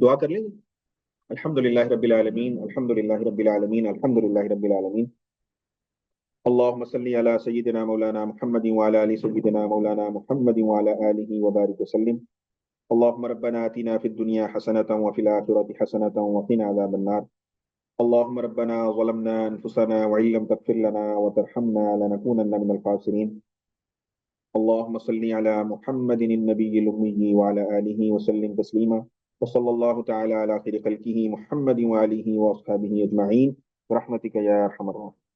دعا کر لیں گے؟ الحمد للہ رب العالمین، الحمد للہ رب العالمین، الحمد للہ رب العالمین۔ اللهم صل على سيدنا مولانا محمد وعلى ال سيدنا مولانا محمد وعلى اله وبارك وسلم۔ اللهم ربنا آتنا في الدنيا حسنة وفي الآخرة حسنة وقنا عذاب النار۔ اللهم ربنا ظلمنا أنفسنا وإن لم تغفر لنا وترحمنا لنكونن من الخاسرين۔ اللهم صل على محمد النبي الأمي وعلى آله وسلم تسليما، وصلى الله تعالى على خير خلقه محمد وآله وأصحابه أجمعين برحمتك يا أرحم الراحمين۔